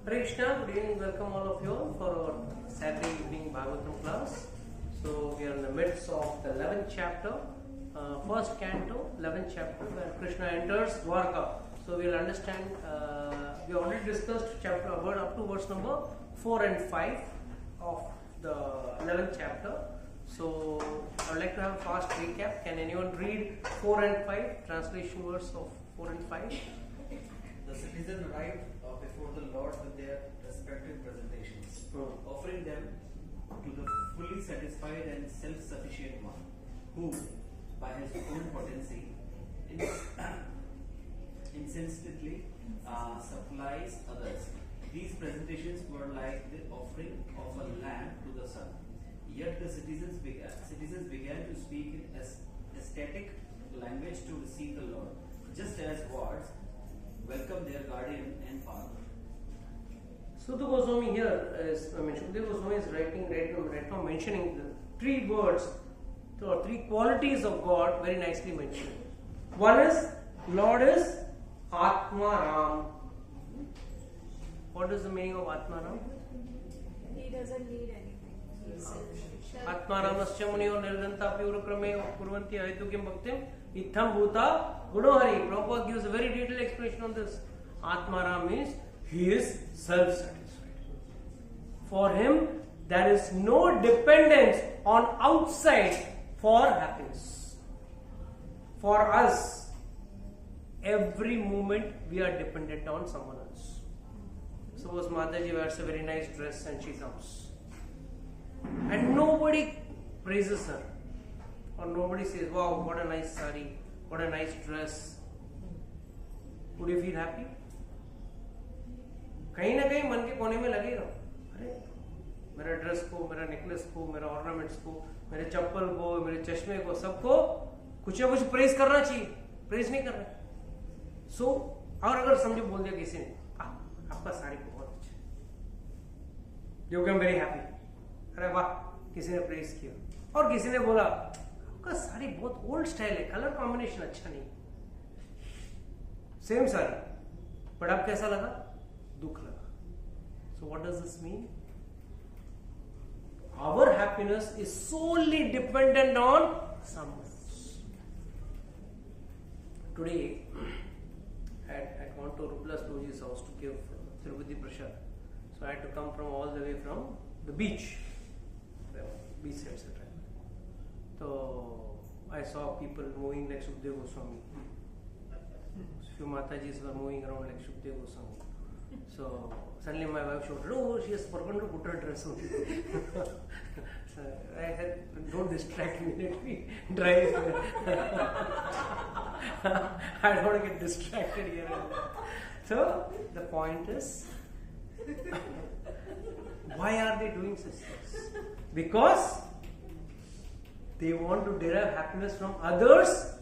Hare Krishna, good evening, welcome all of you all for our Saturday evening Bhagavatam class. So we are in the midst of the 11th chapter, first canto, 11th chapter where Krishna enters Dwarka. So we will understand, we already discussed chapter up to verse number 4 and 5 of the 11th chapter. So I would like to have a fast recap. Can anyone read 4 and 5, translation verse of 4 and 5? The citizens arrived before the Lord with their respective presentations, offering them to the fully satisfied and self-sufficient one, who, by his own potency, insensately supplies others. These presentations were like the offering of a lamb to the sun. Yet the citizens began to speak in ecstatic language to receive the Lord, just as gods welcome their guardian and father. Sutta Goswami here is, Shukdev Goswami is right now mentioning the three words or three qualities of God very nicely mentioned. One is, Lord is Atma Ram. What is the meaning of Atma Ram? He doesn't need anything. He's self-sufficient. Atma Ramasya Muniyo Nirganta Purokrame Kurvanti Aitukim Bhaktim Itham Bhuta Gunohari. Prabhupada gives a very detailed explanation on this. Atma Ram means he is self-satisfied. For him, there is no dependence on outside for happiness. For us, every moment we are dependent on someone else. Suppose Mataji wears a very nice dress and she comes. And nobody praises her. Or nobody says, wow, what a nice sari, what a nice dress. Would you feel happy? कहीं ना कहीं मन के कोने में लगेगा, अरे मेरा ड्रेस को, मेरा नेकलेस को, मेरा ऑर्नामेंट्स को, मेरे चप्पल को, मेरे चश्मे को, सबको कुछ ना कुछ प्रेस करना चाहिए. प्रेस नहीं कर रहे. सो और अगर समझो बोल दिया किसी ने, आपका साड़ी बहुत अच्छा, यू कैन वेरी हैप्पी. अरे वाह, किसी ने प्रेस किया. और किसी ने बोला आपका साड़ी बहुत ओल्ड स्टाइल है, कलर कॉम्बिनेशन अच्छा नहीं. सेम साड़ी, बट आप कैसा लगा? दुख लगा. So what does this mean? Our happiness is solely dependent on someone else. Today, I gone to Ruplas Doji's house to give Tirupati Prasad. So I had to come from all the way from the beach side, etc. So I saw people moving like Shukdev Goswami. Few Matajis were moving around like Shukdev Goswami. So suddenly my wife shouted, oh, she has forgotten to put her dress on. So I said, don't distract me, let me drive. I don't want to get distracted here and there. So the point is, why are they doing such things? Because they want to derive happiness from others'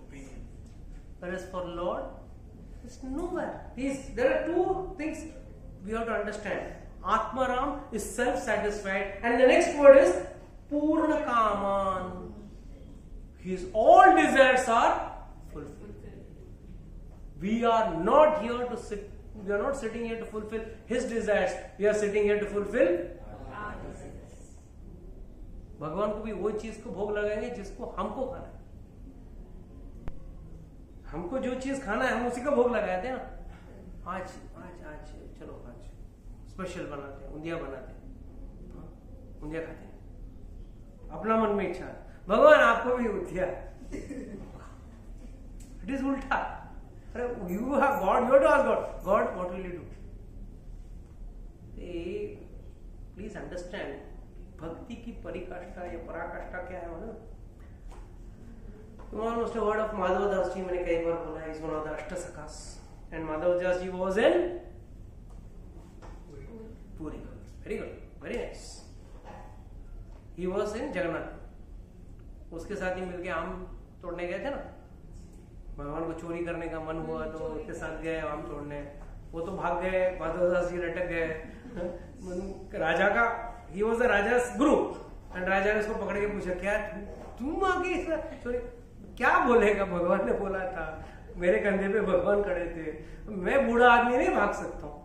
opinion. Whereas for Lord, it's nowhere. There are two things we have to understand. Atma Ram is self-satisfied, and the next word is Purna Kaman. His all desires are fulfilled. We are not here to sit. We are not sitting here to fulfill his desires. We are sitting here to fulfill our desires. भगवान को भी वो चीज को भोग लगाएंगे जिसको हमको खाना है. हमको जो चीज खाना है हम उसी का भोग लगाते हैं ना. आज चलो आज स्पेशल बनाते हैं, उंदिया बनाते हैं, उंदिया खाते हैं. अपना मन में इच्छा है, भगवान आपको भी उंदिया. इट इज उल्टा. अरे you have God, you have to ask God what will you do. Please understand, भक्ति की परिकाष्ठा या पराकाष्ठा क्या है मालूम? You almost have heard of Madhava Das ji. मैंने कई बार बोला, he is one of the Ashtasakas, and Madhava Das ji was in Puri. Very good, very nice. He was in Jagannath. उसके साथ ही मिलके आम तोड़ने गए थे ना. भगवान को चोरी करने का मन हुआ तो उसके साथ गए आम तोड़ने. वो तो भाग गए, माधव दास जी लटक गए. राजा का, he was the Raja's guru, and राजा ने उसको पकड़ के पूछा, क्या तुम आगे चोरी? क्या बोलेगा? भगवान ने बोला था, मेरे कंधे पे भगवान खड़े थे, मैं बूढ़ा आदमी नहीं भाग सकता हूँ.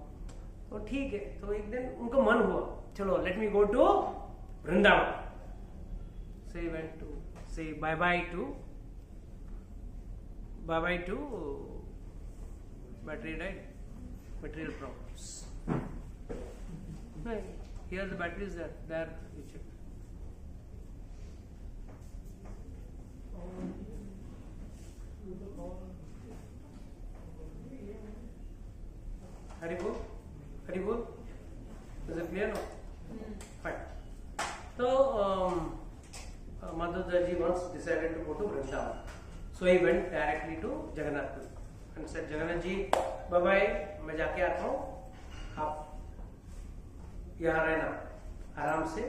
तो ठीक है, तो एक दिन उनको मन हुआ, चलो let me go to Vrindavan. So he went to say bye bye to battery, right? Material problems. No, here the battery is there you check. Hari bol. Is it clear now? Fine. So Madhudaji once decided to go to Vrindavan. So he went directly to Jagannath Puri and said, Jagannath ji, bye bye, मैं जाके आता हूँ, आप यहाँ रहना आराम से,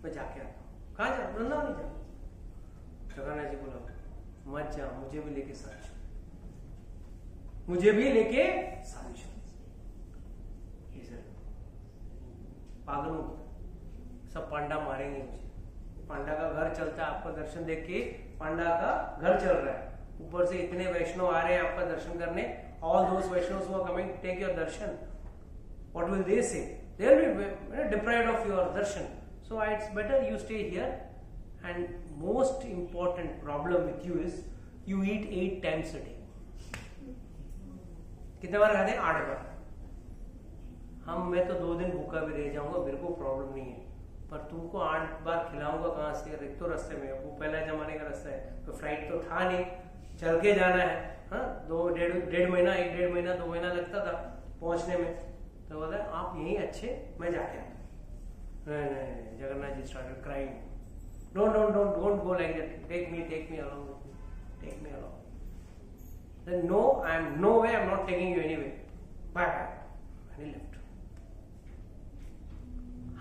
मैं जाके आता हूँ. कहाँ जा? वृंदावन ही जा. जगन्नाथ जी बोला, मत जा, मुझे भी लेके साथ चल. पागल हूँ, सब पांडा मारेंगे मुझे. पांडा का घर चलता है, आपका दर्शन देख के पांडा का घर चल रहा है, ऊपर से इतने वैष्णव आ रहे हैं आपका दर्शन करने. All those Vaishnavs who are coming to take your darshan, what will they say? They will be deprived of your darshan. So it's better you stay here. And most important problem with you is you eat 8 times a day. कितने बार खाते हैं? 8 बार. मैं तो 2 दिन भूखा भी रह जाऊंगा, मेरे को प्रॉब्लम नहीं है, पर तुमको 8 बार खिलाऊंगा कहाँ से? एक तो रास्ते में, वो पहला जमाने का रास्ता है, तो फ्लाइट तो था नहीं, चल के जाना है. हाँ, 1.5 महीना 2 महीना लगता था पहुंचने में. तो बोला आप यहीं अच्छे, मैं जाके आता. नहीं, Jagannath ji started crying. Don't go like that. Take me along with me. Take me along. Then no, no way, I'm not taking you anyway. Bye. And he left.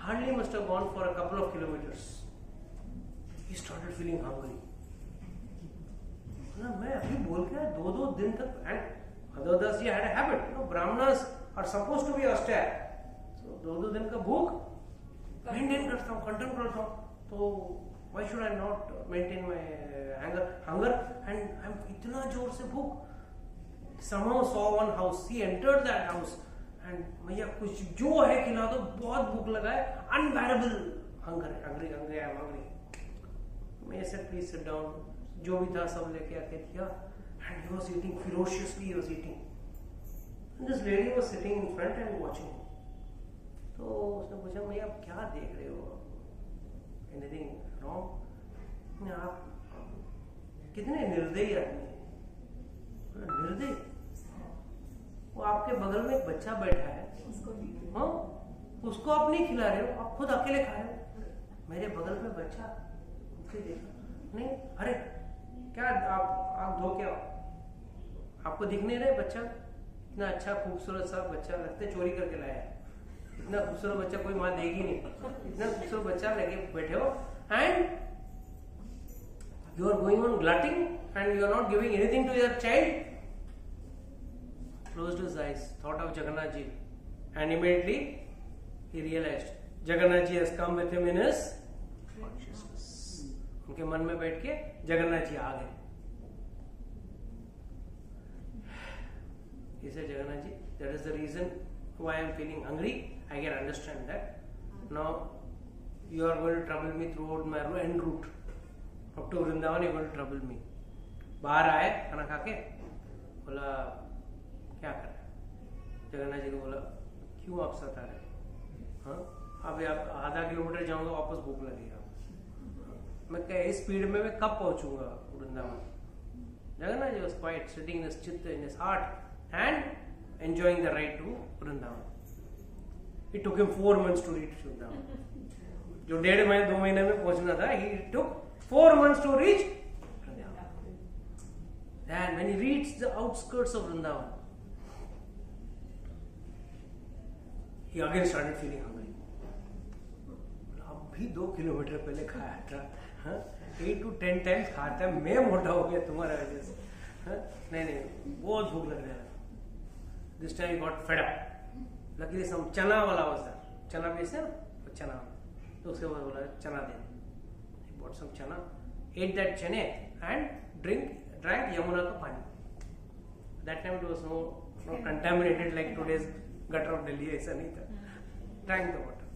Hardly must have gone for a couple of kilometers. He started feeling hungry. मैं अभी बोल के 2 दिन तक. And Madhudas ji had a habit. Brahmanas are supposed to be austere. So 2 दिन का भूख maintain करता हूँ, कंट्रोल करता हूँ. तो why should I not maintain my hunger? And I'm इतना जोर से भूख. Somehow saw one house. He entered that house and भैया कुछ जो है खिला दो, बहुत भूख लगा है. Unbearable hunger, hungry, I'm hungry. मैं said please sit down. जो भी था सब लेके आके दिया. And he was eating ferociously. He was eating. And this lady was sitting in front and watching. तो उसने पूछा, भैया आप क्या देख रहे हो? Anything wrong? आप कितने निर्दयी आदमी है. निर्दयी. वो आपके बगल में एक बच्चा बैठा है, हाँ, उसको आप नहीं खिला रहे हो, आप खुद अकेले खा रहे हो. मेरे बगल में बच्चा देखा नहीं. अरे क्या आप धो के आओ. आपको दिख नहीं रहे बच्चा? इतना अच्छा खूबसूरत सा बच्चा, लगता चोरी करके लाया है. इतना खूबसूरत बच्चा कोई माँ देगी नहीं. इतना खूबसूरत बच्चा लेके बैठे हो and you are going on glutting and you are not giving anything to your child. Closed his eyes, thought of Jagannath ji, and immediately he realized Jagannath ji has come with him in his consciousness. उनके मन में बैठ के जगन्नाथ जी आ गए. He said, Jagannath ji, that is the reason why I am feeling hungry. I can understand that. Now you are going to trouble me throughout my en route. Up to Vrindavan, you are going to trouble me. बाहर आए खाना खा के, बोला क्या कर रहे? जगन्नाथ जी को बोला क्यों आप सता रहे? हाँ, अभी आप आधा किलोमीटर जाऊंगा, वापस भूख लगेगा. मैं क्या इस स्पीड में मैं कब पहुंचूंगा Vrindavan? Jagannath ji was quiet, sitting in his chitta, in his heart, and enjoying the ride to Vrindavan. It took him 4 months to reach Vrindavan. जो 1.5 महीने 2 महीने में पहुंचना था, he took 4 months to reach Vrindavan. And when he reached the outskirts of Vrindavan, he again started feeling hungry. अब भी 2 kilometre पहले खाया था, 8 to 10 times खाता है, मैं मोटा हो गया तुम्हारा वजह से. नहीं, बहुत भूख लग रहा है. This time he got fed up. Luckily some चना वाला was there. चना बेचते हैं ना, चना. तो उसके बाद बोला चना दे. He bought some chana, ate that chane and drank Yamuna का पानी. That time it was no contaminated like today's gutter of Delhi ऐसा नहीं था, drank the water.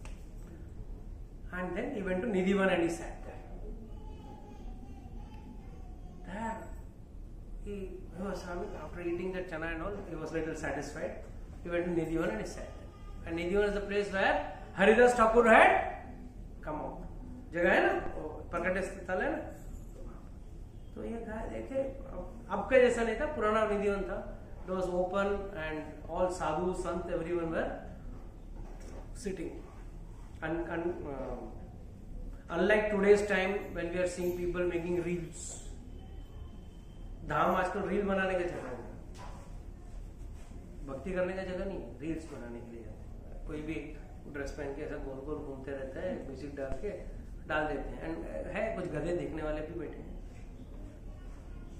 And then he went to Nidhivan and he sat there. There he was having, after eating that chana and all, he was little satisfied. He went to Nidhivan and he sat there. And Nidhivan is the place where Haridas Thakur had come out. जगह है ना, प्रकट स्थल है ना. तो ये गाय देखे, अब का जैसा नहीं था, पुराना निधिवन था. It was open and all sadhu, sant, everyone were sitting. And unlike today's time when we are seeing people making reels, धाम आजकल रील बनाने का जगह है, भक्ति करने का जगह नहीं है, रील्स बनाने के लिए जाते हैं. कोई भी ड्रेस पहन के ऐसा गोल गोल घूमते रहता है, म्यूजिक डाल के डाल देते हैं. एंड है कुछ गधे देखने वाले भी बैठे हैं.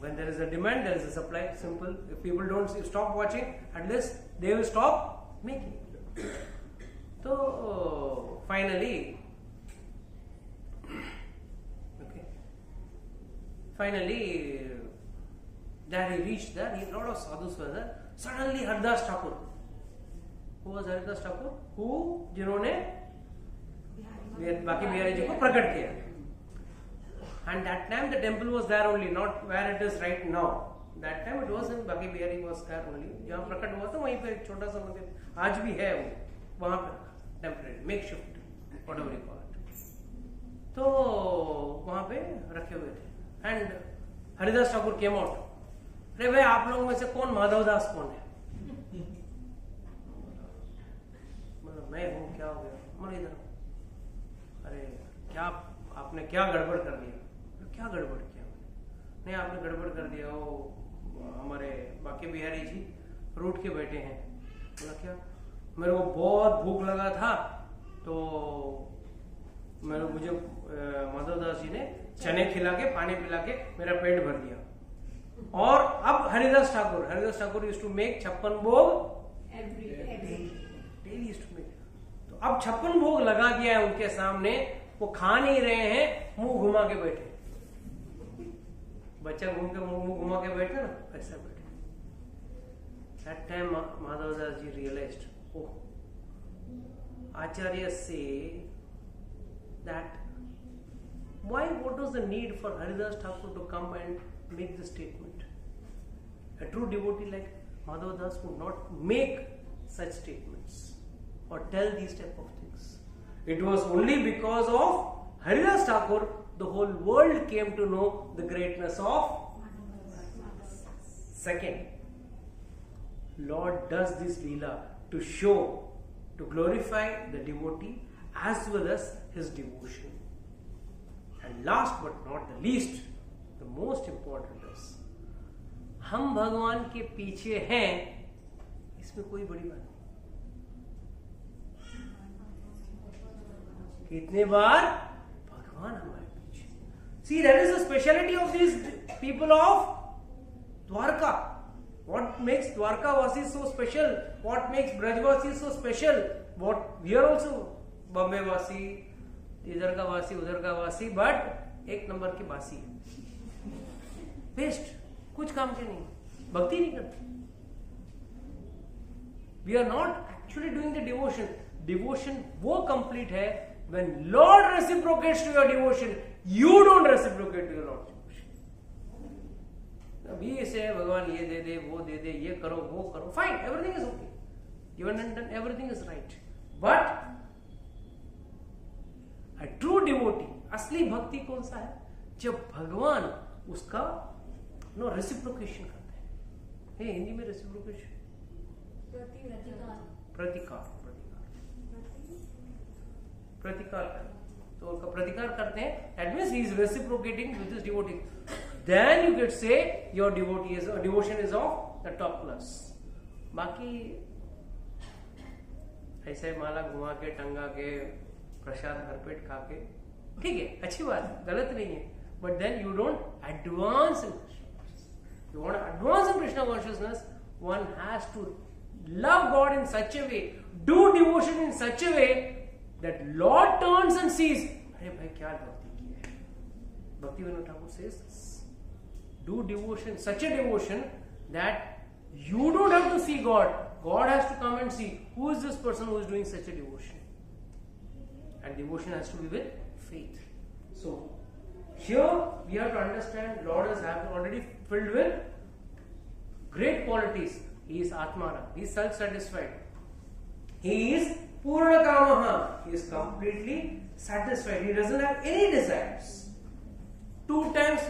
When there is a demand, there is a supply. Simple. If people don't stop watching, at least they will stop making. So finally, okay. Finally, there he reached there. He lot of sadhus were there. Suddenly, Haridas Thakur. Who was Haridas Thakur? Who जिन्होंने बाकी बिहारी जी को प्रकट किया. And that time the temple was there only, not where it is right now. That time it was in Baki Bihari was there only. जहाँ प्रकट हुआ था वहीं पे एक छोटा सा मंदिर आज भी है, वो वहाँ पे temporary, makeshift, whatever you call it. तो वहाँ पे रखे हुए थे. And Haridas Thakur came out. अरे भाई आप लोगों में से कौन माधव दास कौन है? मतलब मैं हूँ, क्या हो गया? मैं इधर. अरे क्या आपने क्या गड़बड़ कर दिया? क्या गड़बड़ किया? नहीं आपने गड़बड़ कर दिया, वो हमारे बाकी बिहारी जी रूठ के बैठे हैं. बोला क्या? मेरे को बहुत भूख लगा था तो मुझे माधवदास जी ने चने खिला के पानी पिला के मेरा पेट भर दिया. और अब Haridas Thakur used to make 56 bhog daily used to make. तो अब 56 भोग लगा दिया है उनके सामने, वो खा नहीं रहे हैं, मुंह घुमा के बैठे. बच्चा घूम के मुंह घुमा के बैठे ना, ऐसा बैठे. That time Madhavdas ji realized, oh, Acharya say that why, what was the need for Haridas Thakur to come and make this statement? A true devotee like Madhavdas would not make such statements or tell these type of things. It was only because of Haridas Thakur the whole world came to know the greatness of. Second, Lord does this Leela to show, to glorify the devotee as well as his devotion. And last but not the least, the most important is, हम भगवान के पीछे हैं, इसमें कोई बड़ी बात नहीं. कितने बार भगवान हमारे पीछे. See, that is the speciality of these people of Dwarka. What makes Dwarka Vasis so special? What makes Braj Vasis so special? What we are also Bombay Vasi, इधर का वासी उधर का वासी, बट एक नंबर की वासी है. बेस्ट, कुछ काम के नहीं, भक्ति नहीं करते. We are not actually doing the devotion. Devotion वो complete है when Lord reciprocates to your devotion. You don't reciprocate to your Lord's devotion. अभी इसे भगवान ये दे दे, वो दे दे, ये करो, वो करो, fine, everything is okay. Given and done, everything is right. But a true devotee, असली भक्ति कौन सा है? जब भगवान उसका रेसिप्रोकेशन करते हैं. हे हिंदी में रेसिप्रोकेशन प्रतिकार तो उनका प्रतिकार करते हैं. That means he is reciprocating with his devotee. Then you could say your devotion is of the top class. बाकी ऐसे माला घुमा के टंगा के प्रसाद भरपेट खा के ठीक है, अच्छी बात है, गलत नहीं है. But then you don't advance in Krishna. You want to advance in Krishna consciousness, one has to love God in such a way, do devotion in such a way that Lord turns and sees, अरे भाई क्या भक्ति की है. Bhaktivinoda Thakur says, do devotion, such a devotion that You don't have to see God. God has to come and see who is this person who is doing such a devotion. And devotion has to be with faith. So, here we have to understand Lord is already filled with great qualities. He is Atmaram. He is self-satisfied. He is Purna Kamaha. He is completely satisfied. He doesn't have any desires. 2 times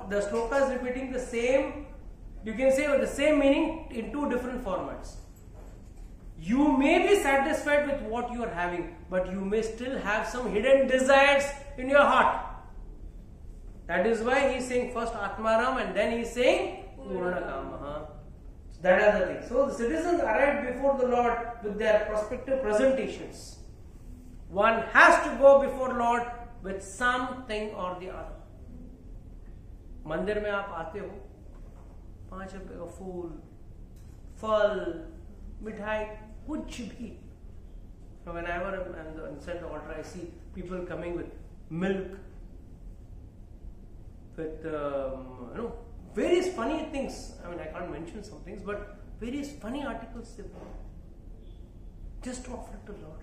the sloka is repeating the same, you can say the same meaning in 2 different formats. You may be satisfied with what you are having, but you may still have some hidden desires in your heart. That is why he is saying first Atmaram and then he is saying Purna Kamaha. That are the things. So the citizens arrived before the Lord with their prospective presentations. One has to go before Lord with something or the other. मंदिर में आप आते हो, 5 रुपए का फूल, फल, मिठाई, कुछ भी. Whenever I'm inside the altar, I see people coming with milk, with various funny things. I mean, I can't mention some things, but various funny articles they bring just to offer it to Lord.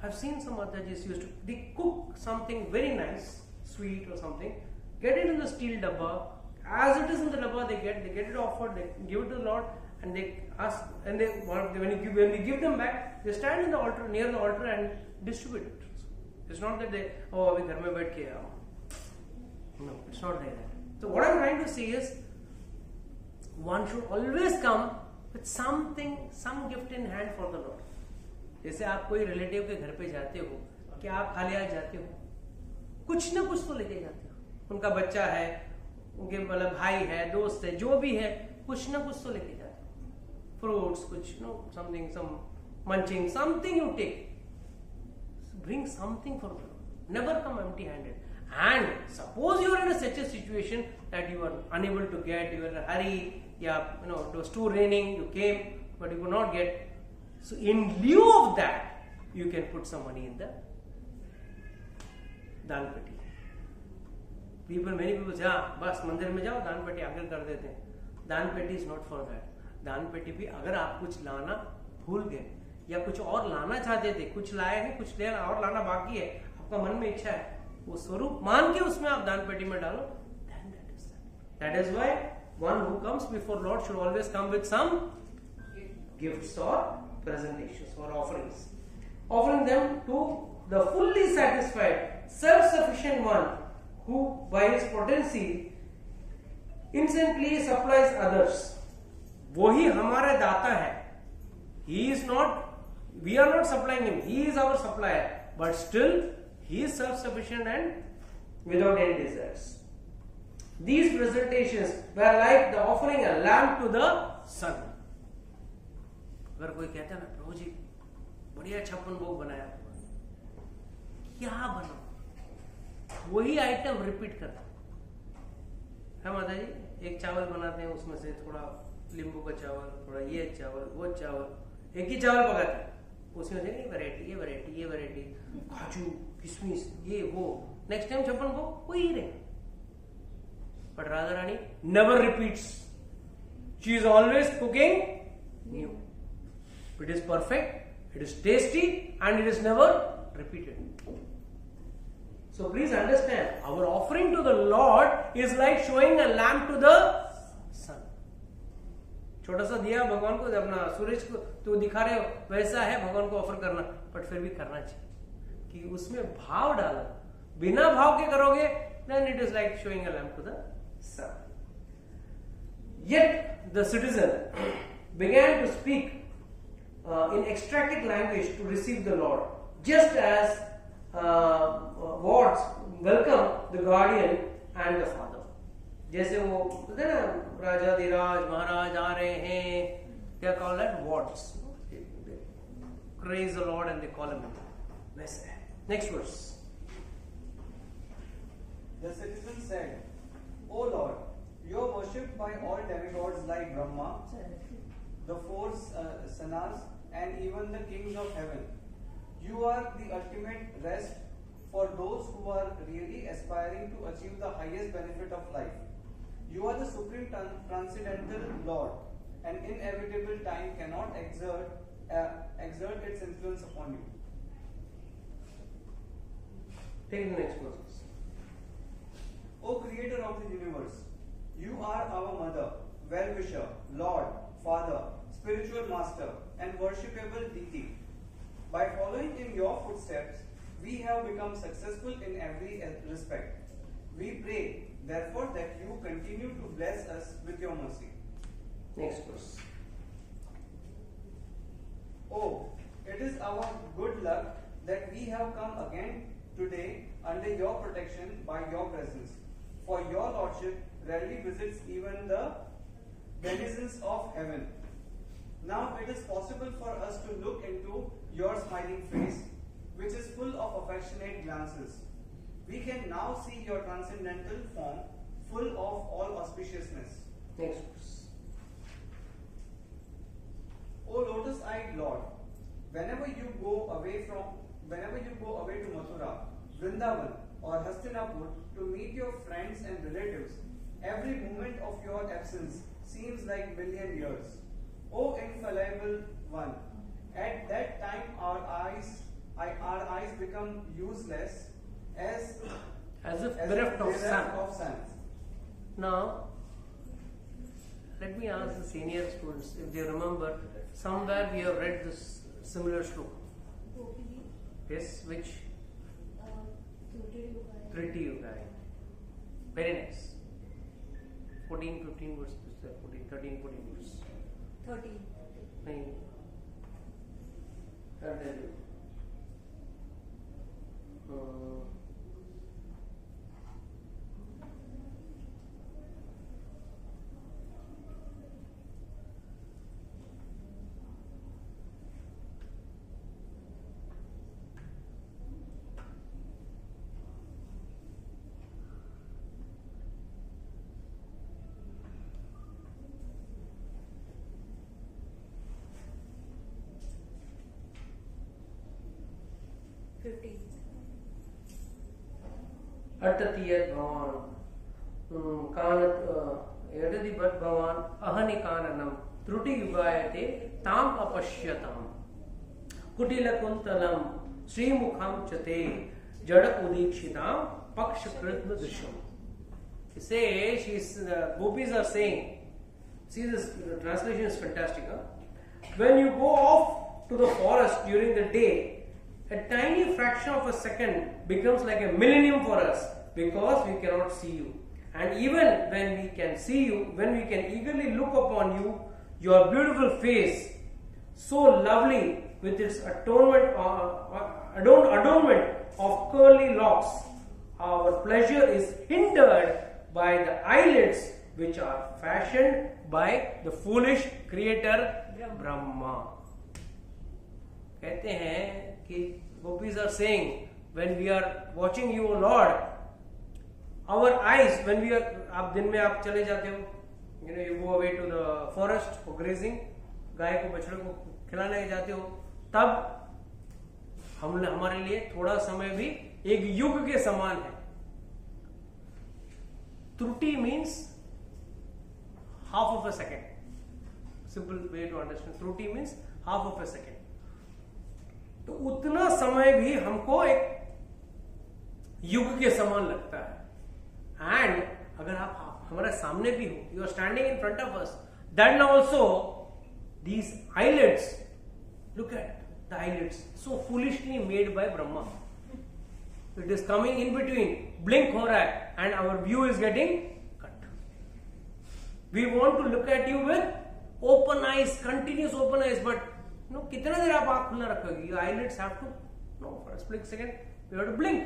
I've seen some Mataji's they cook something very nice, sweet or something, get it in the steel dabba. As it is in the dabba, they get it offered, they give it to the Lord, and they ask, and when we give them back, they stand in the altar, near the altar, and distribute it. It's not that they, abhi ghar mein baith ke no, it's not like that. So what I'm trying to say is, one should always come with something, some gift in hand for the Lord. जैसे आप कोई relative के घर पे जाते हो, क्या आप खाली हाथ जाते हो? कुछ ना कुछ तो लेके जाते हो. उनका बच्चा है, उनके मतलब भाई है, दोस्त है, जो भी है, कुछ ना कुछ तो लेके जाते हो. Fruits, कुछ something, some munching, something you take. Bring something for the Lord. Never come empty-handed. And suppose you are in such a situation that you are unable to get, you are in a hurry, it was too raining, you came, but you could not get. So in lieu of that, you can put some money in the दान पेटी. Many people say, बस मंदिर में जाओ, दान पेटी आगे कर देते हैं. दान पेटी is not for that. दान पेटी भी अगर आप कुछ लाना भूल गए या कुछ और लाना चाहते थे, कुछ लाए हैं, कुछ और लाना बाकी है, आपका मन में इच्छा है, वो स्वरूप मान के उसमें आप दान पेटी में डालो. Then that is that. That is why one who comes before Lord should always come with some gifts or presentations or offerings, offering them to the fully satisfied, self-sufficient one who by his potency instantly supplies others. वो ही हमारा दाता है. He is not, we are not supplying him, he is our supplier, but still he is self-sufficient and without any desires. These presentations were like the offering a lamp to the sun. अगर कोई कहता है ना, प्रभु जी बढ़िया 56 भोग बनाया, क्या बना, वही आइटम रिपीट करता है माता जी. एक चावल बनाते हैं, उसमें से थोड़ा नींबू का चावल, थोड़ा ये चावल, वो चावल, एक ही चावल पकाता है, उसमें से ये वैरायटी, काजू, किशमिश, ये वो. नेक्स्ट टाइम 56 भोग वही रहे. But Radharani never repeats. She is always cooking new. It is perfect, it is tasty, and it is never repeated. So please understand, our offering to the Lord is like showing a lamp to the sun. छोटा सा दिया भगवान को, अपना सूरज को तो दिखा रहे हो, वैसा है भगवान को ऑफर करना, बट फिर भी करना चाहिए कि उसमें भाव डालो. बिना भाव के करोगे, then it is like showing a lamp to the sun. Yet the citizen began to speak in extracted language to receive the Lord, just as wards welcome the guardian and the father. जैसे वो बोलते हैं ना, राजा धीराज महाराज आ रहे हैं, they are called as wards. They praise the Lord and they call him. वैसे है. Next verse. The citizen said, O Lord, you are worshipped by all demigods like Brahma, the 4 sanas, and even the kings of heaven. You are the ultimate rest for those who are really aspiring to achieve the highest benefit of life. You are the supreme transcendental Lord, an inevitable time cannot exert its influence upon you. Take the next verse. O Creator of the universe, you are our Mother, well-wisher, Lord, Father, spiritual Master, and worshipable Deity. By following in your footsteps, we have become successful in every respect. We pray, therefore, that you continue to bless us with your mercy. Next verse. Oh, it is our good luck that we have come again today under your protection by your presence. For your Lordship rarely visits even the denizens of heaven. Now it is possible for us to look into your smiling face, which is full of affectionate glances. We can now see your transcendental form, full of all auspiciousness. Next verse. O lotus-eyed Lord, whenever you go away to Mathura, Vrindavan, or Hastinapur to meet your friends and relatives, every moment of your absence seems like million years. O infallible one, at that time our eyes become useless as if bereft of sun. sun. Now, let me ask the senior students if they remember, somewhere we have read this similar shloka. Yes, which? Triti Yugai. Very nice. 14, 15 verses, 14, 13, 14 verses. 13. Nine. I'll tell you. अटतियत भवान कानत यदधिपत भवान अहनि काननम त्रुटि युगायते ताम अपश्यताम कुटिल कुंतलम श्रीमुखम चते जड़ उदीक्षिताम पक्षकृत्म Drishyam. He says, gopis are saying, see this translation is fantastic. Huh? When you go off to the forest during the day, a tiny fraction of a second becomes like a millennium for us because we cannot see you. And even when we can see you, when we can eagerly look upon you, your beautiful face, so lovely with its adornment of curly locks, our pleasure is hindered by the eyelids which are fashioned by the foolish creator Brahma. कहते हैं कि gopis are saying, when we are watching you, O Lord, our eyes, when we are, आप दिन में आप चले जाते हो, you go away to the forest for grazing, गाय को बछड़े को खिलाने जाते हो, तब हमारे लिए थोड़ा समय भी एक युग के समान है. त्रुटि means half of a second. Simple way to understand. त्रुटि means half of a second. तो उतना समय भी हमको एक युग के समान लगता है. एंड अगर आप हमारे सामने भी हो, you are standing in front of us, then also these eyelids, look at the eyelids, so foolishly made by Brahma. It is coming in between, blink हो रहा है and our view is getting cut. We want to look at you with open eyes, continuous open eyes, but no, कितना देर आप आंख खुला रखोगे? Your eyelids have to, no, for a split second you have to blink,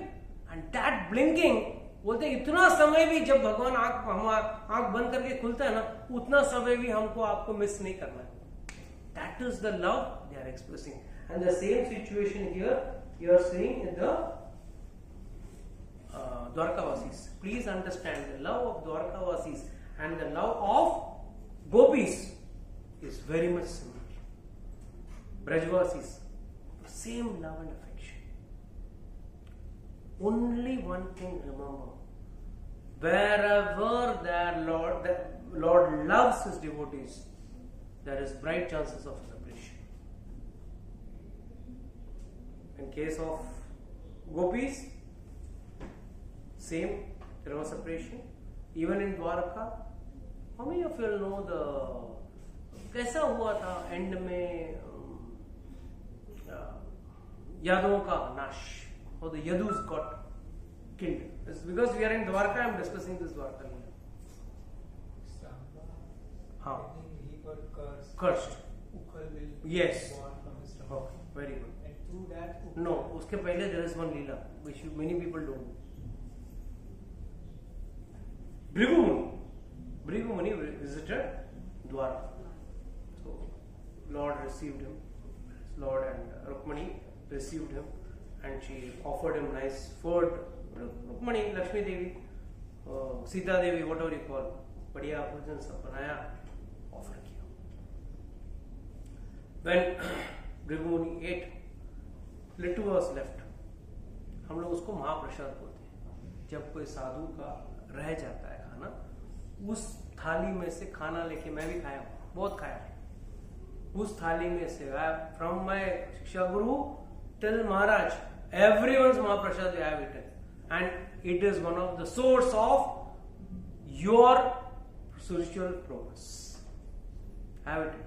and that blinking, बोलते हैं इतना समय भी जब भगवान आंख बंद करके खुलता है ना, उतना समय भी हमको आपको मिस नहीं करना है. That is the love they are expressing, and the same situation here you are seeing in the Dwarkavasis. Please understand, the love of Dwarkavasis and the love of gopis is very much similar. Brajvasis, same love and affection. Only one thing remember, wherever the Lord loves his devotees, there is bright chances of separation. In case of gopis, same, there was separation. Even in Dwarka, how many of you know the कैसा हुआ था and में यादवों का नाश, how the Yadus got killed. It's because we are in Dwarka, I am discussing this Dwarka. हाँ, he got cursed. Ukhal will Yes. born from his stomach. Oh, very good. And through that, No, उसके पहले there is one Leela which many people don't know. Bhrigu Muni visited Dwarka. So Lord received him. Lord and Rukmani received him, and she offered him nice food. Rukmani, Lakshmi Devi, Sita Devi, whatever you call, बढ़िया भोजन सब बनाया, offer किया. When Bhrigu Muni ate, little was left. हम लोग उसको महाप्रसाद बोलते हैं. जब कोई साधु का रह जाता है खाना, उस थाली में से खाना लेके, मैं भी खाया हूँ, बहुत खाया है, उस थाली में से फ्रॉम माय शिक्षा गुरु टिल महाराज, everyone's महाप्रसाद I have eaten, and it is one of the source of your spiritual progress. I have eaten.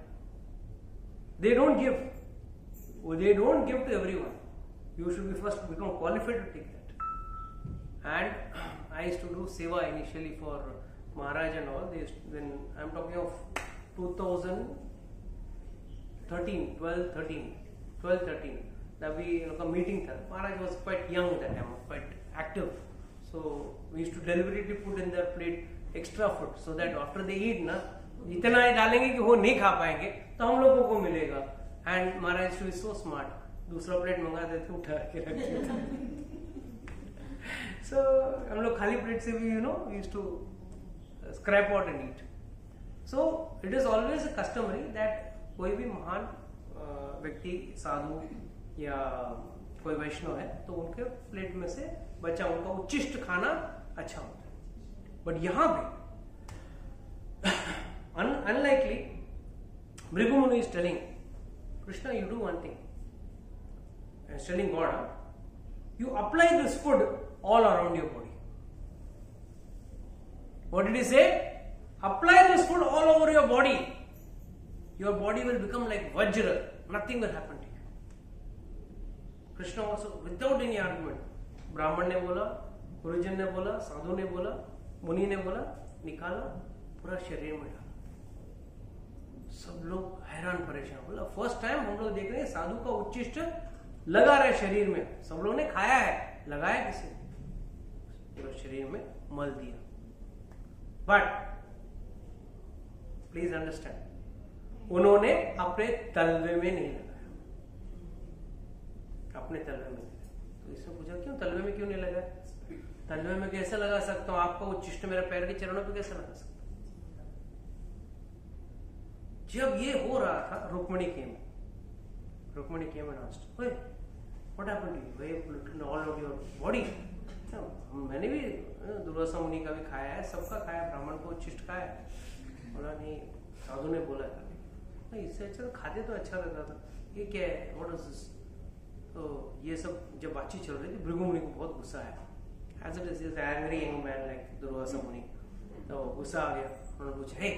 They don't give to everyone. You should be first become qualified to take that. And I used to do seva initially for Maharaj and all. When I'm talking of 2013, 12-13, that we a meeting tha. Maharaj was quite young that time, quite active. So we used to deliberately put in their plate extra food so that after they eat ना, इतना ही डालेंगे कि वो नहीं खा पाएंगे तो हम लोगों को मिलेगा. And Maharaj used to be so smart. दूसरा प्लेट मंगा देते, उठा के रख देते. So हम लोग खाली प्लेट से भी we used to scrap out and eat. So it is always a customary that कोई भी महान व्यक्ति, साधु या कोई वैष्णव है तो उनके प्लेट में से बचा उनका उच्चिष्ट खाना अच्छा होता है. बट यहाँ पे unlikely, Bhrigu Muni is telling Krishna, you do one thing. And he's telling God, you apply this food all around your body. What did he say? Apply this food all over your body. Your body will become like Vajra. Nothing will happen to you. Krishna also, without any argument, Brahman ने बोला, गुरुजन ने बोला, साधु ने बोला, मुनि ने बोला, निकाला, पूरा शरीर में डाला. सब लोग हैरान परेशान. बोला फर्स्ट टाइम हम लोग देख रहे हैं साधु का उच्चिष्ट लगा रहे शरीर में. सब लोगों ने खाया है, लगाया किसी ने? पूरा शरीर में मल दिया. बट प्लीज अंडरस्टैंड, उन्होंने अपने तलवे में नहीं लगाया. अपने तलवे में. तो इसने पूछा क्यों तलवे में क्यों नहीं लगाया? तलवे में कैसे लगा सकता हूं? आपका उच्चिष्ट मेरे पैर के चरणों पे कैसे लगा सकता? जब ये हो रहा था, Rukmini came and asked, "Hey, what happened to you? Why you looking all over your body?" मैंने भी दुर्वासा मुनि का भी खाया है, सबका खाया, ब्राह्मण को उच्चिष्ट खाया है. बोला नहीं, साधु ने बोला नहीं, इससे अच्छा खाते तो अच्छा लगता था. ये क्या है? What is this? तो ये सब जब बातचीत चल रही थी, भृगु मुनि को बहुत गुस्सा आया. As it is, he is an angry young man like Durvasa मुनि. तो गुस्सा आ गया. उन्होंने पूछा, hey,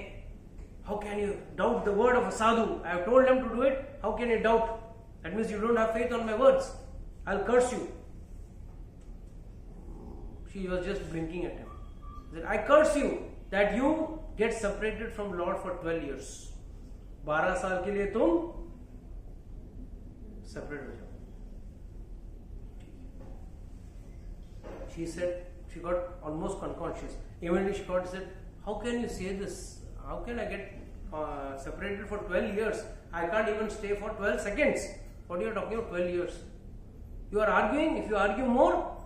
how can you doubt the word of a sadhu? I have told them to do it. How can you doubt? That means you don't have faith on my words. I'll curse you. She was just blinking at him. He said, I curse you that you get separated from Lord for 12 years. 12 साल के लिए तुम separate हो जाओ. She said, she got almost unconscious. Immediately she got said, how can you say this? How can I get separated for 12 years? I can't even stay for 12 seconds. What are you talking about 12 years? You are arguing. If you argue more,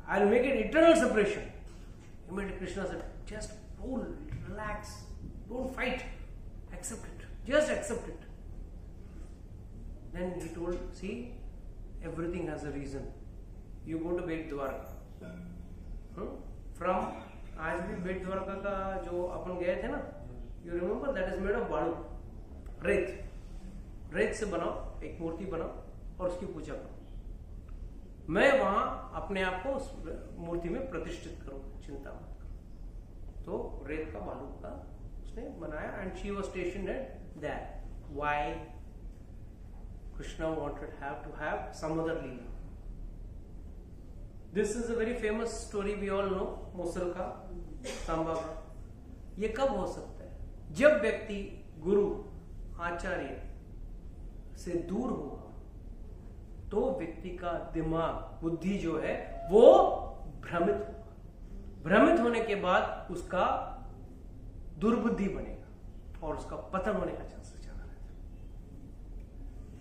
I'll make it eternal separation. Immediately Krishna said, just cool, relax, don't fight, accept it, just accept it. Then he told, see, everything has a reason. You go to Bet Dwarka. From आज भी बेट द्वारका का जो अपन गए थे ना, you remember that is made of बालू. रेत से बनाओ, एक मूर्ति बनाओ और उसकी पूजा करो। मैं वहां अपने आप को उस मूर्ति में प्रतिष्ठित करूं, चिंता मत करो। तो रेत का बालू का उसने बनाया and she was stationed at that. Why? Krishna wanted to have some other leela. This is a very famous story, we all know, मुसल का, सांबा का। ये कब हो सकता है? जब व्यक्ति गुरु आचार्य से दूर होगा तो व्यक्ति का दिमाग, बुद्धि जो है वो भ्रमित होगा। भ्रमित होने के बाद उसका दुर्बुद्धि बनेगा और उसका पतन होने का चांसेस ज्यादा रहता है।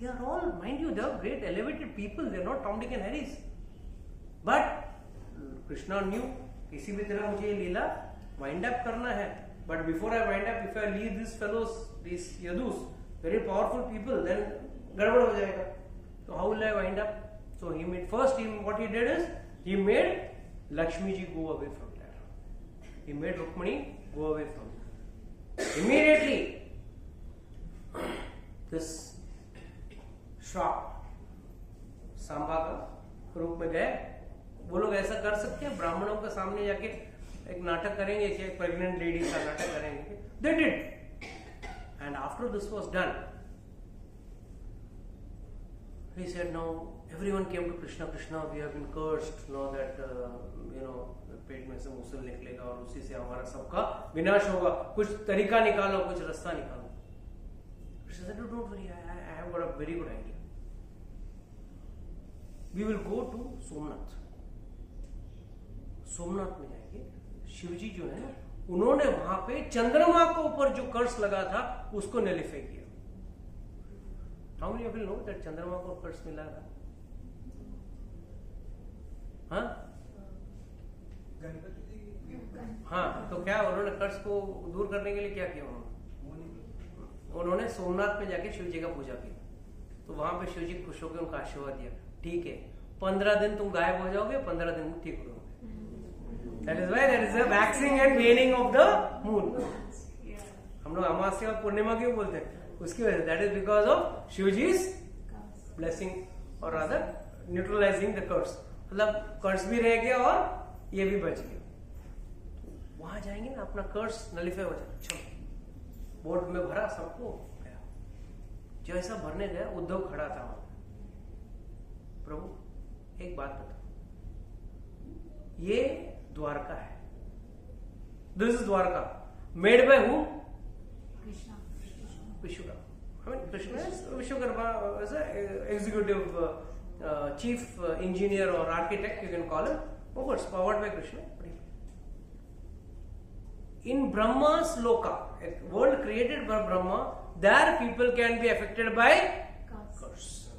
They are all, mind you, they are great elevated people, they are not Tom, Dick and Harrys. But Krishna knew किसी भी तरह मुझे ये लीला वाइंड अप करना है, but before I wind up, if I leave these fellows, these yadus, very powerful people, then गड़बड़ हो जाएगा। So how will I wind up? So he made, first what he did is he made Lakshmi ji go away from there. He made Rukmani go away from there. Immediately this श्राप सांबा का रूप में गए। वो लोग ऐसा कर सकते हैं, ब्राह्मणों के सामने जाके एक नाटक करेंगे कि एक प्रेग्नेंट लेडी का नाटक करेंगे। They did. And after this was done, he said, now everyone came to Krishna, Krishna, we have been cursed, now that पेट में से मुसल निकलेगा और उसी से हमारा सबका विनाश होगा, कुछ तरीका निकालो, कुछ रास्ता निकालो। Krishna said, don't worry, I have got a very good idea. We will go to Somnath. Somnath में जाएंगे, शिव जी जो है ना, उन्होंने वहां पे चंद्रमा के ऊपर जो कर्स लगा था उसको नलिफाई किया। How many of you know that चंद्रमा को कर्स मिला था? हाँ हाँ, तो क्या उन्होंने कर्स को दूर करने के लिए क्या किया? उन्होंने सोमनाथ में जाके शिव जी का पूजा की। तो वहां पे शिव जी खुश होकर उनका आशीर्वाद दिया, ठीक है 15 दिन तुम गायब हो जाओगे, 15 दिन में ठीक हो जाओगे। That is why there is a waxing and waning of the moon. हम लोग अमावस्या और पूर्णिमा क्यों बोलते हैं? उसकी वजह से, that is because of शिवजी's blessing और rather neutralizing the curse। मतलब कर्स भी रह गया और ये भी बच गया। वहां जाएंगे ना, अपना कर्स नलिफाई हो जाए। चलो बोर्ड में भरा, सबको गया। जैसा भरने गया, उद्धव खड़ा था वहां। प्रभु एक बात बताओ, ये द्वारका है, this is Dwarka, made by who? Vishwakarma. I mean, Krishna is Vishwakarma, as an executive chief engineer or architect, you can call him. Of course, powered by Krishna. In Brahma's loka, a world created by Brahma, there people can be affected by curse.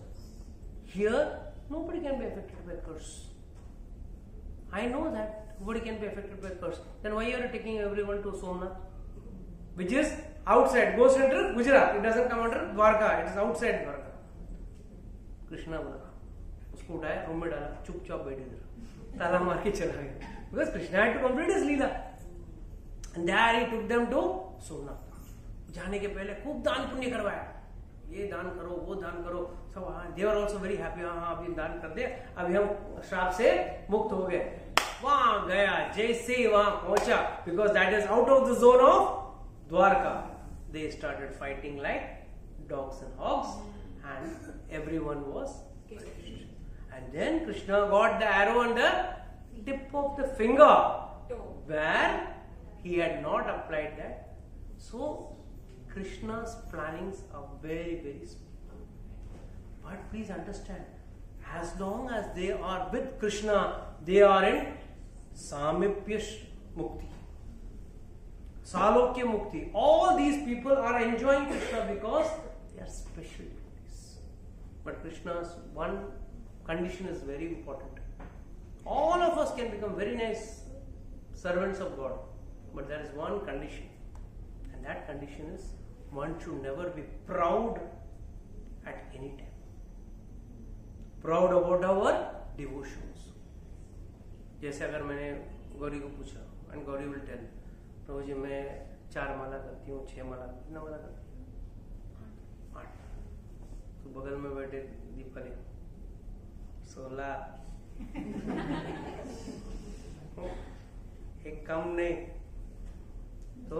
Here, nobody can be affected by curse. I know that nobody can be affected by curse. Then why are you taking everyone to Somnath, which is outside, goes under Gujarat? It doesn't come under Dwarka. It is outside Dwarka. Krishna बोला, उसको उठाया, room में डाला, चुपचाप बैठे इधर, ताला मार के चला गया। Because Krishna had to complete his leela. And there he took them to Somnath. जाने के पहले खूब दान पुण्य करवाया, ये दान करो, वो दान करो, सब। They were also very happy. हाँ अभी दान कर दे, अभी हम श्राप से मुक्त हो गए। वहां गया, जैसे ही वहां पहुंचा, because that is out of the zone of Dwarka, they started fighting like dogs and hogs, and everyone was punished. And then Krishna got the arrow on the tip of the finger, where he had not applied that. So Krishna's plannings are very, very small. But please understand, as long as they are with Krishna, they are in Samipya Mukti, Salokya Mukti. All these people are enjoying Krishna because they are special devotees. But Krishna's one condition is very important. All of us can become very nice servants of God, but there is one condition, and that condition is one should never be proud at any time. Proud about our devotions. जैसे अगर मैंने गौरी को पूछा, and Gauri will tell, प्रभु जी मैं 4 माला करती हूँ, 6 माला, कितना माला करती हूँ? तो बगल में बैठे दीपक 16 एक कम नहीं, तो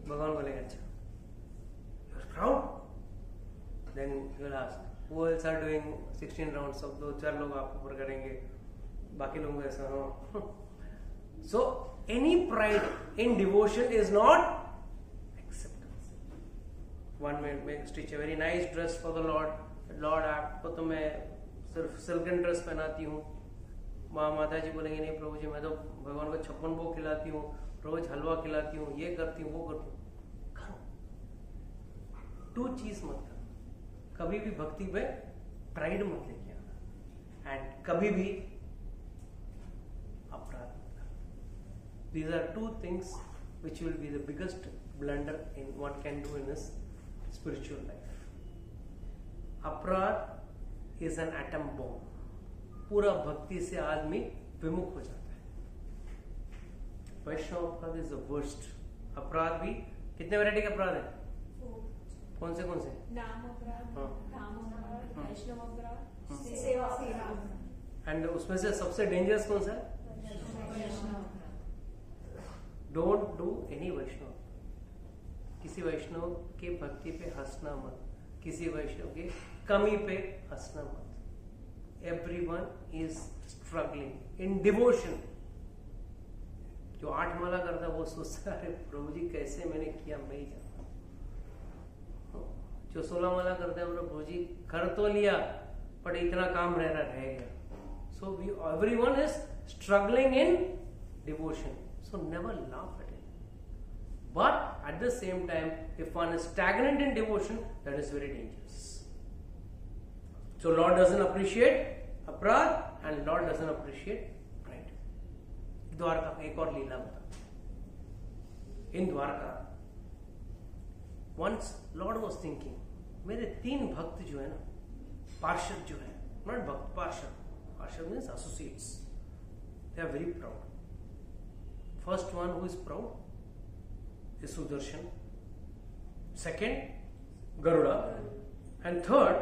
भगवान बोलेंगे अच्छा you are proud, then you will ask who else are doing 16 rounds of 2-4 लोग आप ऊपर करेंगे, बाकी लोगों को ऐसा हो. So any pride in devotion is not acceptable. One may stitch a very nice dress for the Lord. Lord आपको तो मैं सिर्फ सिल्कन ड्रेस पहनाती हूँ. माता जी बोलेंगे नहीं प्रभु जी मैं तो भगवान को 56 भोग खिलाती हूँ, रोज हलवा खिलाती हूँ, ये करती हूँ वो करती हूँ. करो, 2 चीज मत करो. कभी भी भक्ति पे प्राइड मत लेके आना, एंड कभी भी अपराध मत करना. These are 2 things which will be the biggest blunder in one can do in his spiritual life. अपराध is an atom bomb. पूरा भक्ति से आदमी विमुख हो जाता है. वैष्णव अपराध इज द वर्स्ट. अपराध भी कितने वैरायटी के अपराध है? कौन से? नाम अपराध, काम अपराध, वैष्णव अपराध, हाँ. सेवा अपराध. एंड उसमें से सबसे डेंजरस कौन सा है? डोंट डू एनी वैष्णव. किसी वैष्णव के भक्ति पे हंसना मत, किसी वैष्णव के कमी पे हंसना मत. Everyone is struggling in devotion. जो 8 माला करता है वो सोचता है प्रभु जी कैसे मैंने किया मैं ही जानता. जो 16 माला करते हैं प्रभु जी कर तो लिया पर इतना काम रह गया. So we everyone is struggling in devotion. So never laugh at it. But at the same time if one is stagnant in devotion that is very dangerous. So Lord doesn't appreciate aparadh and Lord doesn't appreciate pride. Dwarka एक और लीला बता. इन Dwarka once Lord was thinking, मेरे 3 भक्त जो है ना, पार्षद जो है, not भक्त, पार्षद means associates, they are very proud. First one who is proud is Sudarshan, second Garuda, and third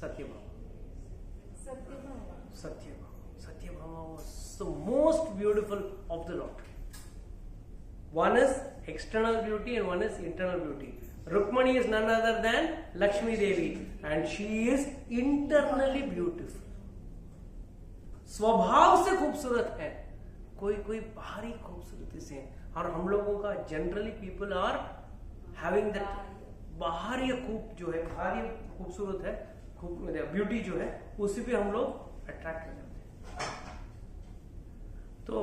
Satyabhama. Satyabhama was the most beautiful of the lot. One is external beauty and one is internal beauty. Rukmani is none other than Lakshmi Devi and she is internally beautiful. स्वभाव से खूबसूरत है, कोई बाहरी खूबसूरती से. और हम लोगों का generally people are having that बाहरी जो है, बाहरी खूबसूरत है, ब्यूटी जो है उसी पे हम लोग अट्रैक्ट हो जाते हैं. तो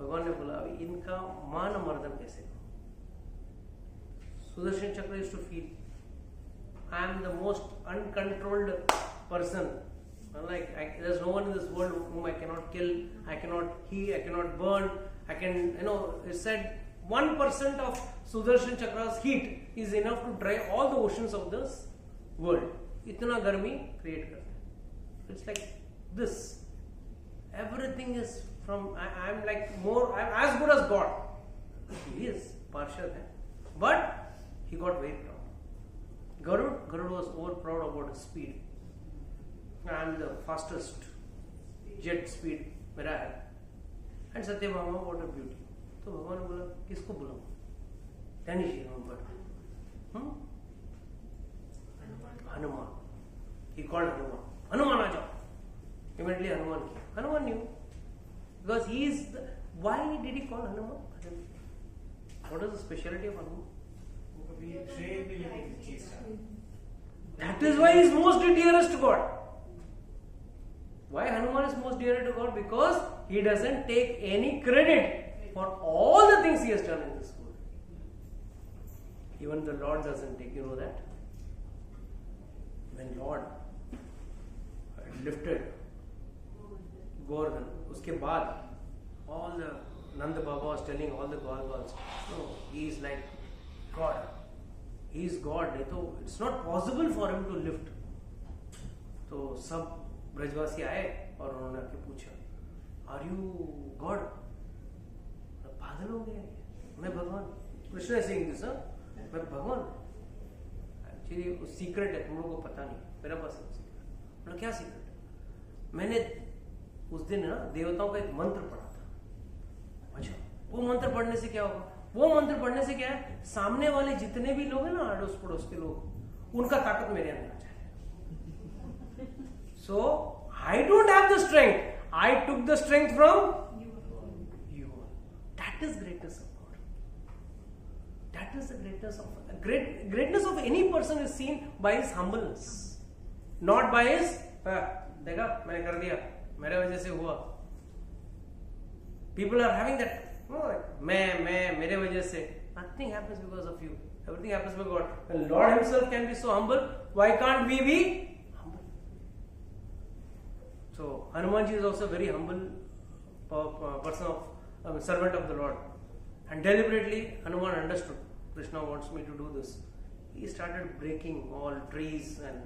भगवान ने बोला इनका मान मर्दन कैसे करो. Sudarshan Chakra is to feel I am the most uncontrolled person. Like there's no one in this world whom I cannot kill, I cannot heat, I cannot burn, I can, it said 1% of Sudarshan Chakra's heat is enough to dry all the oceans of this world. इतना गर्मी create करता है. It's like this. Everything is from, I'm like more, I'm as good as God. He is partial है, but he got very proud. Garud was over proud about his speed. I am the fastest jet speed मेरा है. And Satyabhama, what a beauty. तो भगवान ने बोला किसको बुलाऊं? Then he remembered. Hanuman. He called Hanuman. Hanuman आ जाओ. Immediately Hanuman came. Hanuman knew. Because he is the, why did he call Hanuman? What is the speciality of Hanuman? That is why he is most dearest to God. Why Hanuman is most dear to God? Because he doesn't take any credit for all the things he has done in this world. Even the Lord doesn't take, you know that? When Lord lifted Govardhan, उसके बाद all the Nanda Baba was telling all the Gauravas, no, he is like God. He is God. So it's not possible for him to lift. तो सब ब्रजवासी आए और उन्होंने आके पूछा, are you God? पागल हो गया मैं भगवान. कृष्ण is saying this, मैं भगवान एक्चुअली वो सीक्रेट है, तुम लोगों को पता नहीं, मेरा पास सीक्रेट। मतलब क्या सीक्रेट है? मैंने उस दिन ना देवताओं का एक मंत्र पढ़ा था। अच्छा, वो मंत्र पढ़ने से क्या होगा? वो मंत्र पढ़ने से क्या है, सामने वाले जितने भी लोग हैं ना, अड़ोस पड़ोस के लोग, उनका ताकत मेरे अंदर आ जाए। So I don't have the strength, I took the strength from you. That is greatness of God. That is the greatness of any person is seen by his humbleness, not by his देखा मैंने कर दिया, मेरे वजह से हुआ। People are having that, मैं मेरे वजह से। Nothing happens because of you. Everything happens by God. When Lord Himself can be so humble, why can't we be humble? So Hanumanji is also a very humble person of servant of the Lord, and deliberately Hanuman understood Krishna wants me to do this. He started breaking all trees and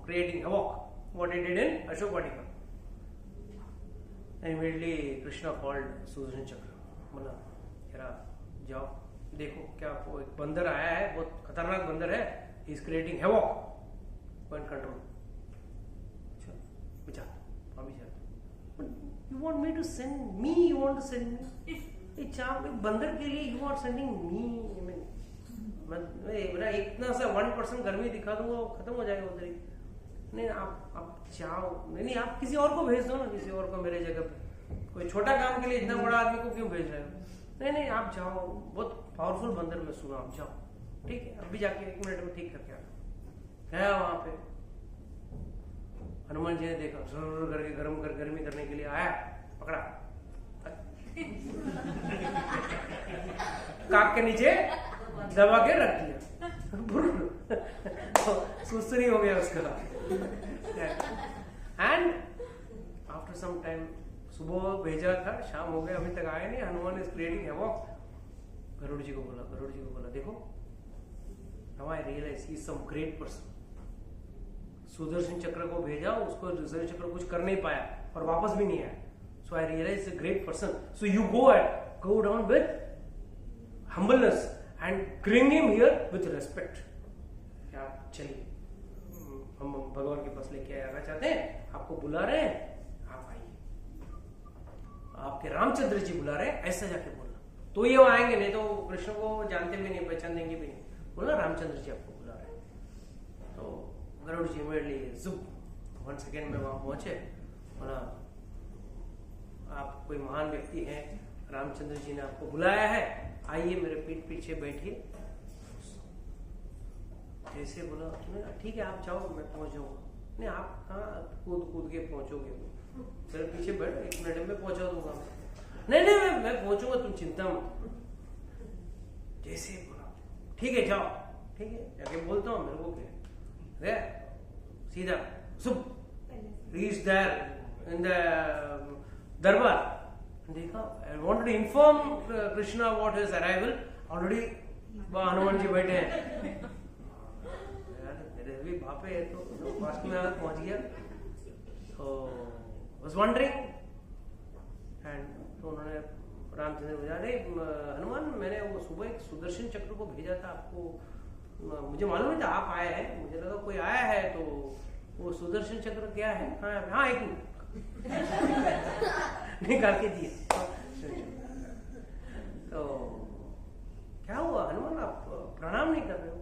creating havoc. What he did in Ashok Vatika. And immediately Krishna called Sudarshan Chakra. बोला जरा जाओ देखो क्या वो एक बंदर आया है, बहुत खतरनाक बंदर है, he is creating havoc. Go and control. अच्छा विचार अभी जाओ। You want me to send me? You want to send me? एक चाप एक बंदर के लिए you are sending me? मैं इतना सा 1% गर्मी दिखा दूंगा, वो खत्म हो जाएगा उधर ही। नहीं आप जाओ, नहीं आप किसी और को भेज दो ना, किसी और को मेरे जगह पे। कोई छोटा काम के लिए इतना बड़ा आदमी को क्यों भेज रहे हो? नहीं आप जाओ, बहुत पावरफुल बंदर में सुना, आप जाओ, ठीक है अभी जाके 1 मिनट में ठीक करके आ। गया वहां पे, हनुमान जी ने देखा, जरूर करके गर्मी करने के लिए आया, पकड़ा काक के नीचे दबा के रख दिया, सुस्ती हो गया उसका। एंड आफ्टर सम टाइम, सुबह भेजा था, शाम हो गया, अभी तक आया नहीं। Hanuman is creating havoc. Garuda ji को बोला देखो, now I realize he is some great person. Sudarshan chakra को भेजा, उसको सुदर्शन चक्र कुछ कर नहीं पाया और वापस भी नहीं आया। So I realize a great person. So you go down with humbleness and bring him here with respect. क्या चलिए हम भगवान के पास लेके आना चाहते हैं, आपको बुला रहे हैं, आप आइए, आपके रामचंद्र जी बुला रहे हैं, ऐसा जाके बोलना, तो ये आएंगे, नहीं तो कृष्ण को जानते भी नहीं, पहचान देंगे भी नहीं। बोला रामचंद्र जी आपको बुला रहे हैं। तो गरुड़ जी इमीडिएटली जुप 1 सेकेंड में वहां पहुंचे। बोला आप कोई महान व्यक्ति हैं, रामचंद्र जी ने आपको बुलाया है, आइए मेरे पीठ पीछे बैठिए। जैसे बोला ठीक है आप जाओ, मैं पहुंच जाऊंगा। नहीं आप कहाँ कूद के पहुंचोगे, मेरे पीछे बैठ, 1 मिनट में पहुंचा दूंगा। नहीं मैं पहुंचूंगा, तुम चिंता मत। जैसे बोला ठीक है जाओ, ठीक है जाके बोलता हूँ, मेरे को क्या सीधा सुप रीच देयर इन द दरबार। देखा, I wanted to inform Krishna about his arrival. Already Hanuman ji बैठे हैं। यार मेरे भी भापे है, तो फास्ट में पहुंच गया। तो was wondering, and तो उन्होंने रामचंद्र को अरे हनुमान, मैंने वो सुबह एक सुदर्शन चक्र को भेजा था आपको, मुझे मालूम नहीं था आप आए हैं, मुझे लगा कोई आया है, तो वो सुदर्शन चक्र क्या है? हाँ 1 मिनट निकाल के दिए। तो क्या हुआ हनुमान, आप प्रणाम नहीं कर रहे हो?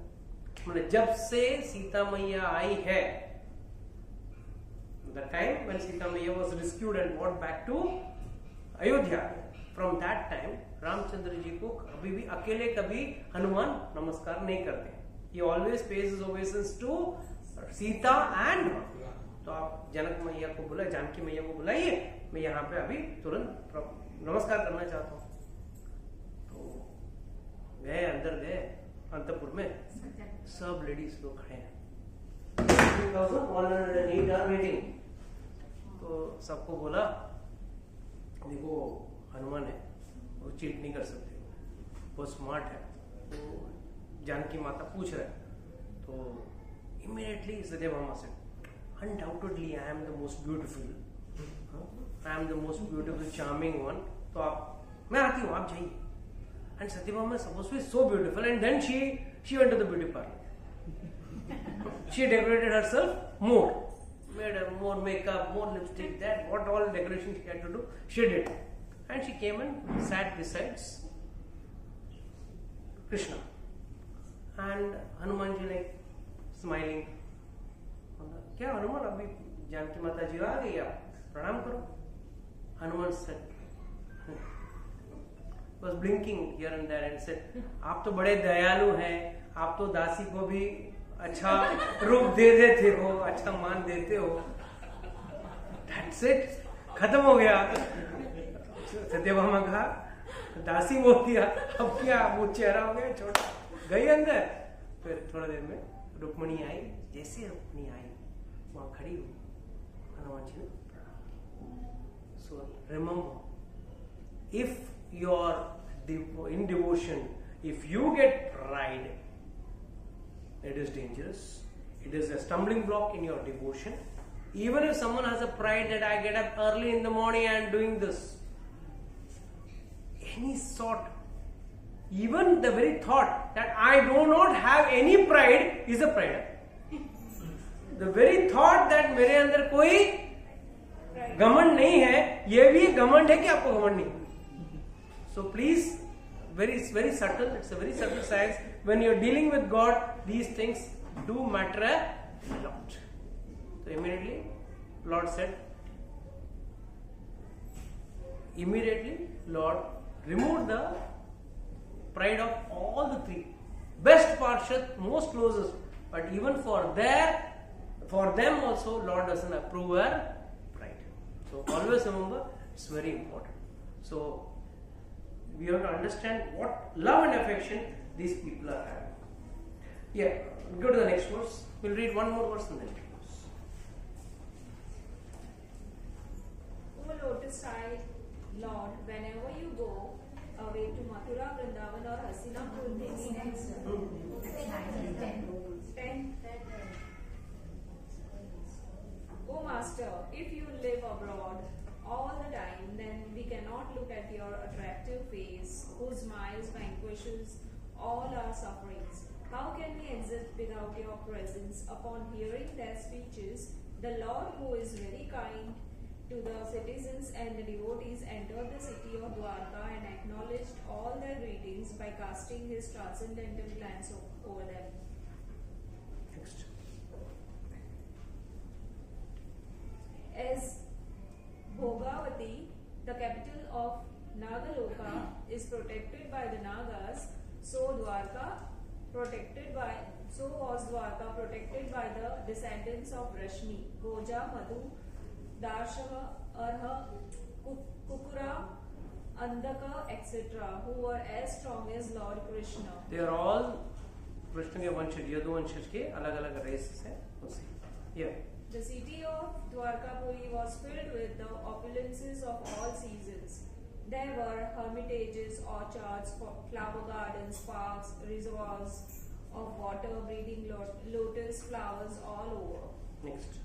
मतलब जब से सीता मैया आई है, the time when Sita maiya was rescued and brought back to Ayodhya, from that time Ramachandra ji को कभी भी अकेले कभी हनुमान नमस्कार नहीं करते। He always pays his obeisance to Sita and. तो आप जनक मैया को बुलाए, जानकी मैया को बुलाइए, मैं यहाँ पे अभी तुरंत नमस्कार करना चाहता हूँ। तो गए, अंदर गए अंतपुर में, सब लेडीज लोग खड़े हैं, 108 आर वेटिंग। तो सबको बोला देखो हनुमान है, वो चीट नहीं कर सकते, वो स्मार्ट है। तो जानकी माता पूछ रहे, तो इमीडिएटली सत्यभामा से undoubtedly I am the most beautiful, I am the most beautiful charming one, तो आप, मैं आती हूँ, आप जाइए। And Satyabhama is supposed to be so beautiful, and then she she went to the beauty parlor. She decorated herself more. Made her more makeup, more lipstick, that what all decoration she had to do, she did. And she came and sat beside Krishna. And Hanumanji like smiling. क्या हनुमान अभी जानकी माता जी आ गई आप प्रणाम करो. Hanuman said, was blinking here and there and said, आप तो बड़े दयालु हैं, आप तो दासी को भी अच्छा रूप दे देते हो, अच्छा मान देते हो. That's it, खत्म हो गया. सत्यभामा कहा दासी बोल दिया, अब क्या वो चेहरा हो गया छोटा, गई अंदर. फिर थोड़ा देर में रुक्मणी आई. जैसे रुक्मणी आई वहां खड़ी हुई, हनुमान जी ने. So remember, if you are in devotion, if you get pride, it is dangerous. It is a stumbling block in your devotion. Even if someone has a pride that I get up early in the morning and doing this, any sort, even the very thought that I do not have any pride is a pride. The very thought that मेरे अंदर कोई घमंड नहीं है, ये भी घमंड है कि आपको घमंड नहीं. So please, very subtle. It's a very subtle science. When you're dealing with God, these things do matter a lot. So immediately, Lord said, Lord removed the pride of all the three. Best Parshad, most closest. But even for them also, Lord doesn't approve our pride. So always remember, it's very important. So we have to understand what love and affection these people are having. Yeah, go to the next verse. We'll read one more verse and then close. O lotus-eyed Lord, whenever you go away to Mathura, Vrindavan or Hastinapur, O Master, if you live abroad all the time, then we cannot look at your attractive face, whose smiles vanquishes all our sufferings. How can we exist without your presence? Upon hearing their speeches, the Lord, who is very kind to the citizens and the devotees, entered the city of Dwarka and acknowledged all their greetings by casting his transcendental glance over them. Next. As Bhogavati, the capital of Nagaloka, is protected by the Nagas, so was Dwarka protected by the descendants of Rashmi, Goja, Madhu, Darshava, Arha, Kukura, Andaka, etc., who were as strong as Lord Krishna. They are all Krishna के वंशज, यदुवंशज के अलग-अलग races हैं उसी. Yeah. The city of Dwarkapuri was filled with the opulences of all seasons. There were hermitages, orchards, flower gardens, parks, reservoirs of water breeding lotus flowers all over. Next.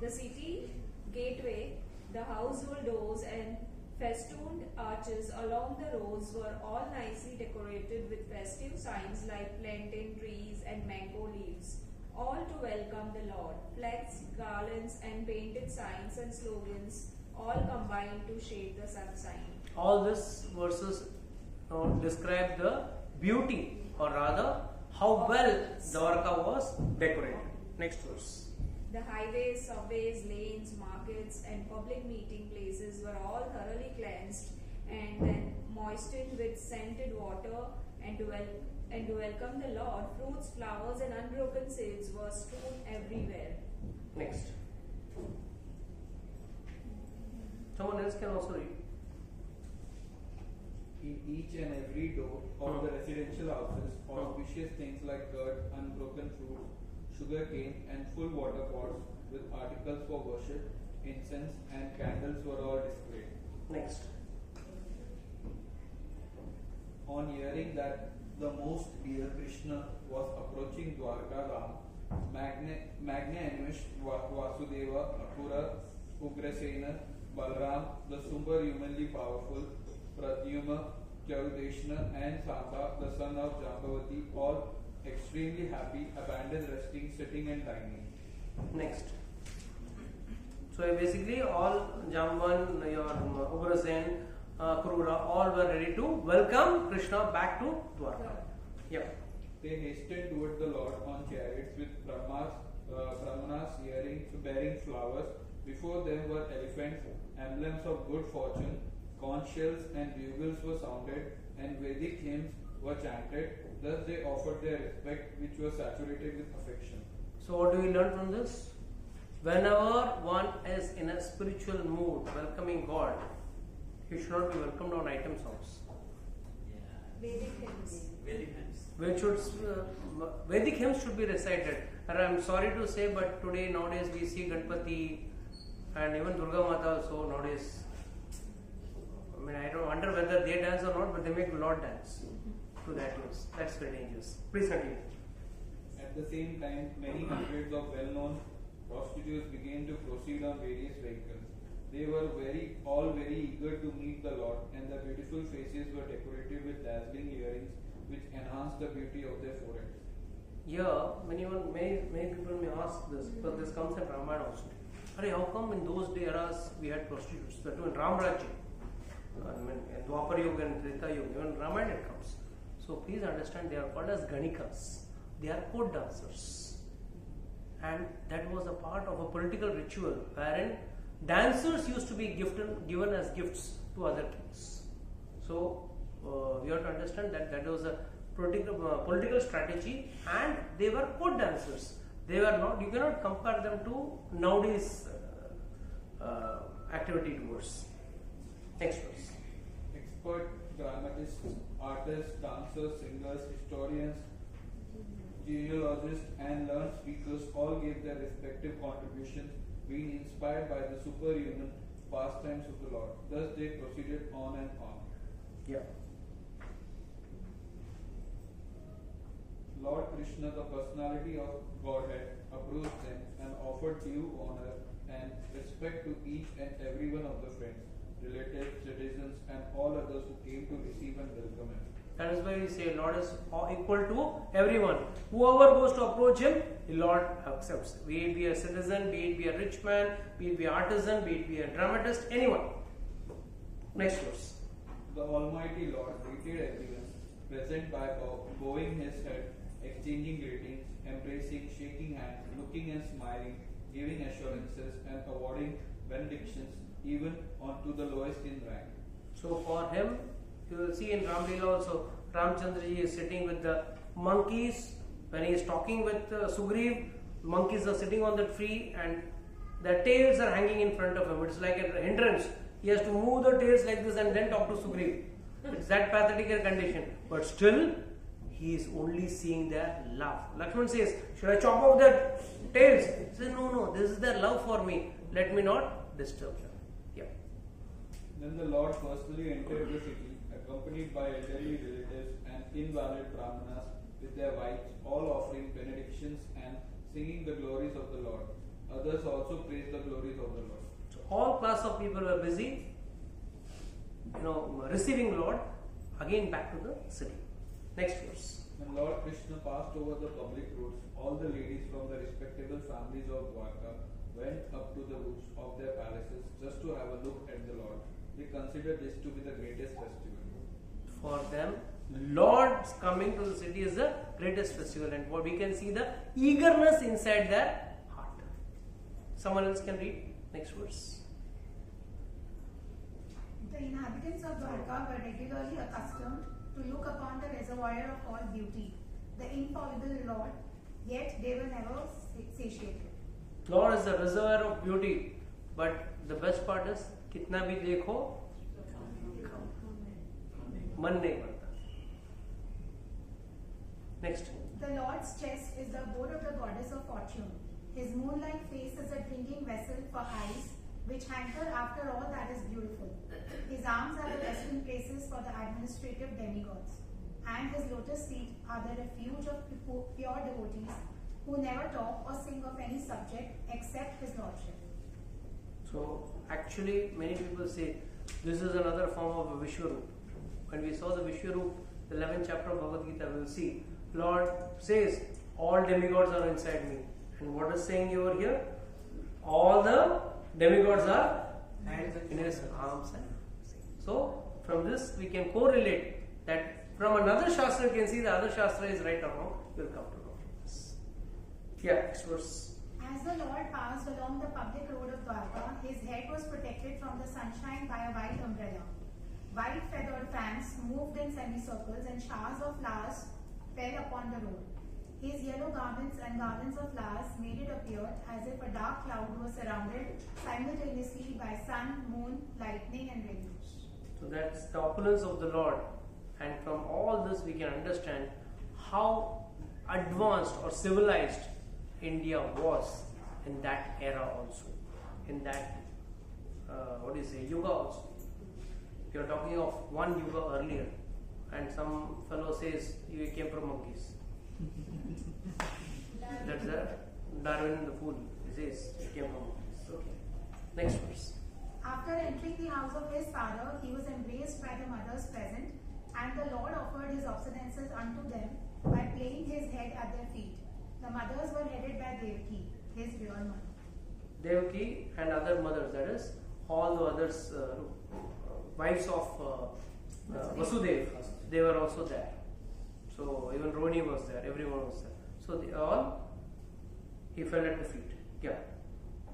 The city gateway, the household doors and festooned arches along the roads were all nicely decorated with festive signs like plantain trees and mango leaves, all to welcome the Lord. Flags, garlands and painted signs and slogans all combined to shape the sunshine. All these verses describe the beauty, or rather how well Dwarka was decorated. Next verse. The highways, subways, lanes, markets and public meeting places were all thoroughly cleansed and then moistened with scented water, and to welcome the Lord, fruits, flowers and unbroken seeds were strewn everywhere. Next. Someone else can also read. In each and every door of the residential houses, auspicious things like curd, unbroken fruits, sugar cane and full water pots with articles for worship, incense and candles were all displayed. Next. On hearing that the most dear Krishna was approaching Dwarka Ram, magnanimous Vasudeva, Akura, Ugrasena, Balram, the superhumanly powerful, Pradyuma, Charudeshna, and Santa, the son of Jambavati, all extremely happy, abandoned resting, sitting, and dining. Next. So basically, all Jamban, your Ugrasen, Krura, all were ready to welcome Krishna back to Dwarka. Yep. They hastened toward the Lord on chariots with brahmanas bearing flowers. Before them were elephants, emblems of good fortune. Conch shells and bugles were sounded, and Vedic hymns were chanted. Thus they offered their respect, which was saturated with affection. So what do we learn from this? Whenever one is in a spiritual mood, welcoming God, he should not be welcomed on item songs. Vedic hymns. Vedic hymns. Vedic hymns should be recited. And I am sorry to say, but today nowadays we see Ganpati and even Durga Mata also nowadays. I mean, I don't wonder whether they dance or not, but they make Lord dance to that use. That's very dangerous. Please continue. At the same time, many hundreds of well-known prostitutes began to proceed on various vehicles. They were all very eager to meet the Lord, and their beautiful faces were decorated with dazzling earrings, which enhanced the beauty of their foreheads. Yeah, many people may ask this, because this comes in Ramayana also. How come in those eras we had prostitutes? That too in Ram Rajya, I mean, in Dwapar Yuga and Treta Yuga, even Ramayana it comes. So please understand, they are called as Ganikas. They are court dancers, and that was a part of a political ritual wherein dancers used to be given as gifts to other kings. So we have to understand that was a political strategy, and they were court dancers. They were not. You cannot compare them to nowadays activity towards. Next verse. Expert dramatists, artists, dancers, singers, historians, genealogists, and learned speakers all gave their respective contributions, being inspired by the superhuman pastimes of the Lord. Thus they proceeded on and on. Yeah. Lord Krishna, the personality of Godhead, approached them and offered due honor and respect to each and every one of the friends, relatives, citizens, and all others who came to receive and welcome him. That is why we say Lord is equal to everyone. Whoever goes to approach him, the Lord accepts. Be it be a citizen, be it be a rich man, be it be an artisan, be it be a dramatist, anyone. Next verse. The Almighty Lord greeted everyone present by bowing his head, exchanging greetings, embracing, shaking hands, looking and smiling, giving assurances, and awarding benedictions even unto the lowest in rank. So for him, you will see in Ram Leela also, Ramchandra ji is sitting with the monkeys. When he is talking with Sugriv, monkeys are sitting on the tree and their tails are hanging in front of him. It's like a hindrance. He has to move the tails like this and then talk to Sugriv. It's that pathetic a condition. But still, he is only seeing their love. Lakshman says, should I chop off their tails? He says, no, this is their love for me. Let me not disturb them. Yeah. Then the Lord personally entered the city, accompanied by elderly relatives and invalid brahmanas with their wives, all offering benedictions and singing the glories of the Lord. Others also praised the glories of the Lord. So all class of people were busy, receiving Lord. Again back to the city. Next verse. When Lord Krishna passed over the public roads, all the ladies from the respectable families of Dwarka went up to the roofs of their palaces just to have a look at the Lord. They considered this to be the greatest festival. For them, Lord's coming to the city is the greatest festival, and what we can see the eagerness inside their heart. Someone else can read next verse. The inhabitants of Dwarka were regularly accustomed to look upon the reservoir of all beauty, the infallible Lord, yet they were never satiated. Lord is the reservoir of beauty, but the best part is कितना भी देखो मन नहीं भरता. Next. The Lord's chest is the abode of the goddess of fortune. His moon-like face is a drinking vessel for eyes, which hanker after all that is beautiful. His arms are the resting places for the administrative demigods, and his lotus feet are the refuge of pure devotees who never talk or sing of any subject except his lordship. So actually many people say this is another form of a Vishwarup. when we saw the Vishwarup, the 11th chapter of Bhagavad Gita, we will see Lord says, all demigods are inside me. And what is saying over here? All the demigods are in his arms. So, from this we can correlate that from another Shastra you can see the other Shastra is right or wrong. We will come to know this. Yeah, next verse. As the Lord passed along the public road of Dwarka, his head was protected from the sunshine by a white umbrella. White feathered fans moved in semicircles and showers of flowers fell upon the road. His yellow garments and garlands of flowers made it appear as if a dark cloud was surrounded simultaneously by sun, moon, lightning and rainbows. So that's the opulence of the Lord. And from all this we can understand how advanced or civilized India was in that era also. In that, yuga also. You are talking of one yuga earlier. And some fellow says you came from monkeys. That's Darwin in the fool. He says he came from monkeys. Okay. Next verse. After entering the house of his father, he was embraced by the mothers present, and the Lord offered his obeisances unto them by laying his head at their feet. The mothers were headed by Devaki, his real mother. Devaki and other mothers, that is, all the others, wives of Vasudev, they were also there. So even Roni was there, everyone was there. So he fell at the feet. Yeah.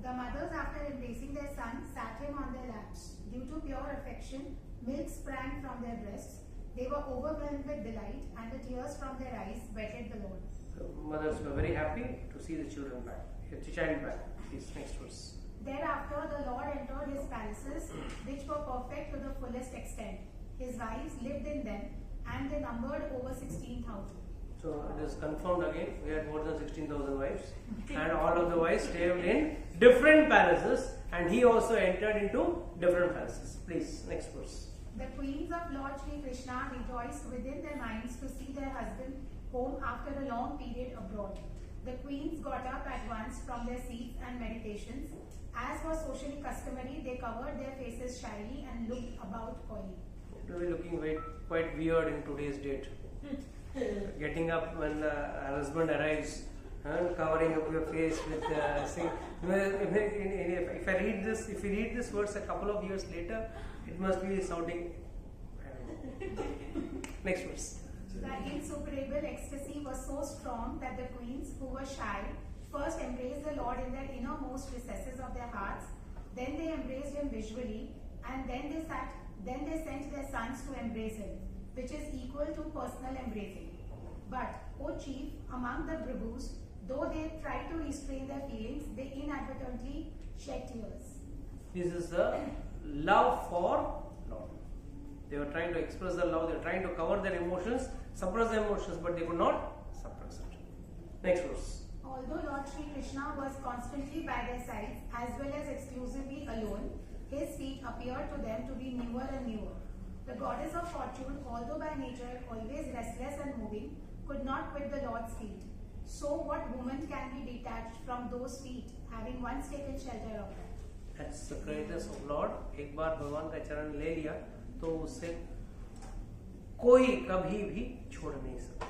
The mothers, after embracing their son, sat him on their laps. Due to pure affection, milk sprang from their breasts. They were overwhelmed with delight, and the tears from their eyes wetted the Lord. The mothers were very happy to see the children back, the child back. Please, next verse. Thereafter, the Lord entered his palaces, which were perfect to the fullest extent. His wives lived in them, and they numbered over 16,000. So it is confirmed again, we had more than 16,000 wives, and all of the wives stayed in different palaces, and he also entered into different palaces. Please, next verse. The queens of Lord Sri Krishna rejoiced within their minds to see their husband home after a long period abroad. The queens got up at once from their seats and meditations. As was socially customary, they covered their faces shyly and looked about coyly. It will be looking quite weird in today's date. Getting up when the husband arrives and covering up your face with if you read this verse a couple of years later, it must be sounding, I don't know. Next verse. The insuperable ecstasy was so strong that the queens, who were shy, first embraced the Lord in their innermost recesses of their hearts, then they embraced him visually, and then they sent their sons to embrace him, which is equal to personal embracing. But, O chief, among the Prabhus, though they tried to restrain their feelings, they inadvertently shed tears. This is the love for Lord. They were trying to express the love, they were trying to cover their emotions, suppress their emotions, but they could not suppress it. Next verse. Although Lord Sri Krishna was constantly by their sides, as well as exclusively alone, his feet appeared to them to be newer and newer. The goddess of fortune, although by nature always restless and moving, could not quit the Lord's feet. So what woman can be detached from those feet, having once taken shelter of them? That's the greatness of Lord. एक बार भगवान का चरण ले लिया तो उससे कोई कभी भी छोड़ नहीं सकता.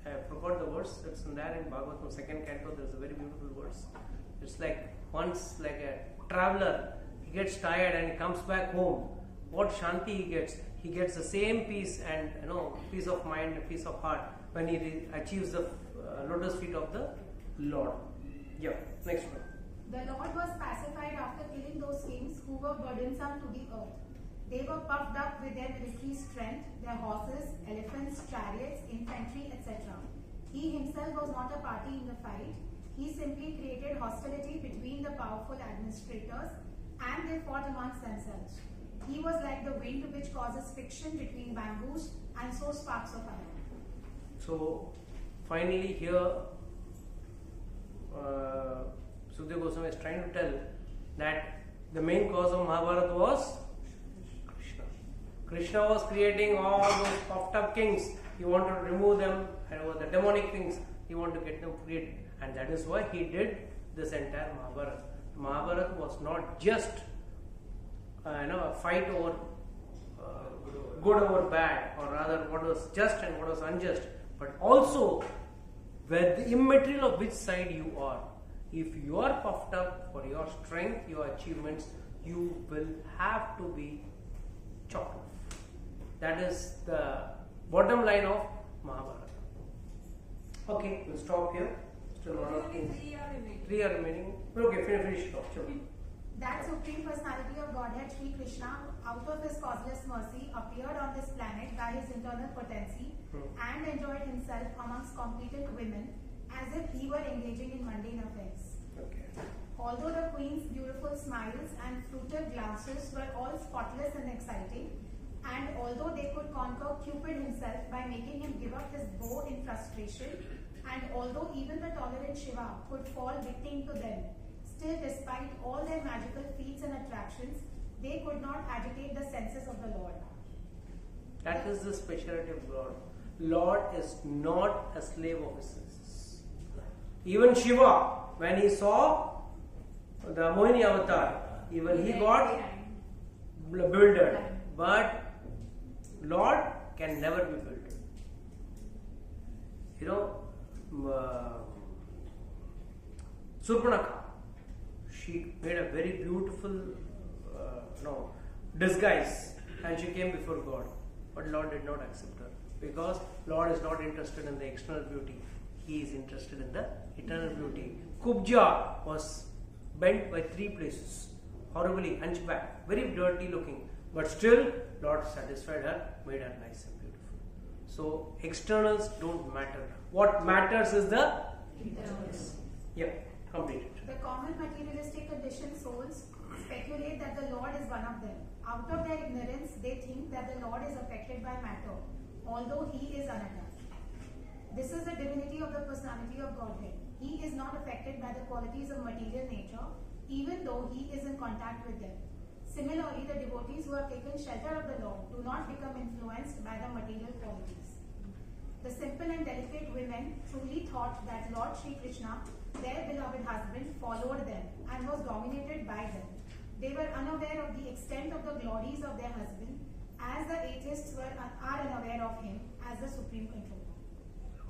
I forgot the verse. It's in there in Bhagavatam second canto. There's a very beautiful verse. It's like once like a traveler, he gets tired and he comes back home. What shanti he gets? He gets the same peace and peace of mind, peace of heart when he achieves the lotus feet of the Lord. Yeah. Next one. The Lord was pacified after killing those kings who were burdensome to the earth. They were puffed up with their military strength, their horses, elephants, chariots, infantry, etc. He himself was not a party in the fight. He simply created hostility between the powerful administrators, and they fought amongst themselves. He was like the wind which causes friction between bamboos and so sparks of fire. So finally here Sukadeva Goswami is trying to tell that the main cause of Mahabharata was Krishna. Krishna was creating all those puffed up kings. He wanted to remove them, and the demonic things, he wanted to get them created. And that is why he did this entire Mahabharata. Mahabharata was not just a fight over good over bad, or rather what was just and what was unjust, but also where the immaterial of which side you are. If you are puffed up for your strength, your achievements, you will have to be chopped off. That is the bottom line of Mahabharata. Okay, we'll stop here. Still one or two. 3 are remaining. 3 are remaining. Okay, finish it off. Sure. That Supreme Personality of Godhead, Sri Krishna, out of his causeless mercy, appeared on this planet by his internal potency and enjoyed himself amongst competent women as if he were engaging in mundane affairs. Okay. Although the queen's beautiful smiles and fruited glances were all spotless and exciting, and although they could conquer Cupid himself by making him give up his bow in frustration, and although even the tolerant Shiva could fall victim to them, still despite all their magical feats and attractions, they could not agitate the senses of the Lord. That is the speciality of Lord. Lord is not a slave of his senses. Even Shiva, when he saw the Mohini avatar, even he got bewildered. But Lord can never be bewildered. You know, Surpanakha, she made a very beautiful disguise and she came before God. But Lord did not accept her because Lord is not interested in the external beauty. He is interested in the eternal beauty. Kubja was bent by 3 places, horribly hunchback, very dirty looking. But still, Lord satisfied her, made her nice and beautiful. So, externals don't matter. What matters is the internals. Yeah, complete it. The common materialistic conditioned souls speculate that the Lord is one of them. Out of their ignorance, they think that the Lord is affected by matter, although he is unattached. This is the divinity of the personality of Godhead. He is not affected by the qualities of material nature, even though he is in contact with them. Similarly, the devotees who have taken shelter of the Lord do not become influenced by the material qualities. The simple and delicate women truly thought that Lord Sri Krishna, their beloved husband, followed them and was dominated by them. They were unaware of the extent of the glories of their husband, as the atheists are unaware of him as the supreme controller.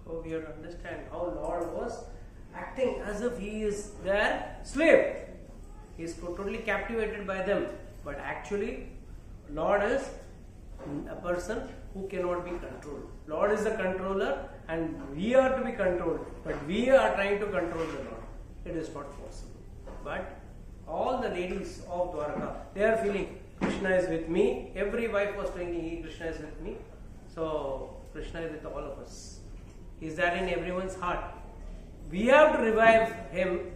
So we have to understand how Lord was acting as if he is their slave. He is totally captivated by them. But actually, Lord is a person who cannot be controlled. Lord is the controller and we are to be controlled. But we are trying to control the Lord. It is not possible. But all the ladies of Dwarka, they are feeling Krishna is with me. Every wife was thinking Krishna is with me. So Krishna is with all of us. He is there in everyone's heart. We have to revive him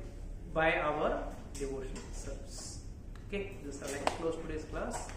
by our devotional service. Okay, this is our next close today's class.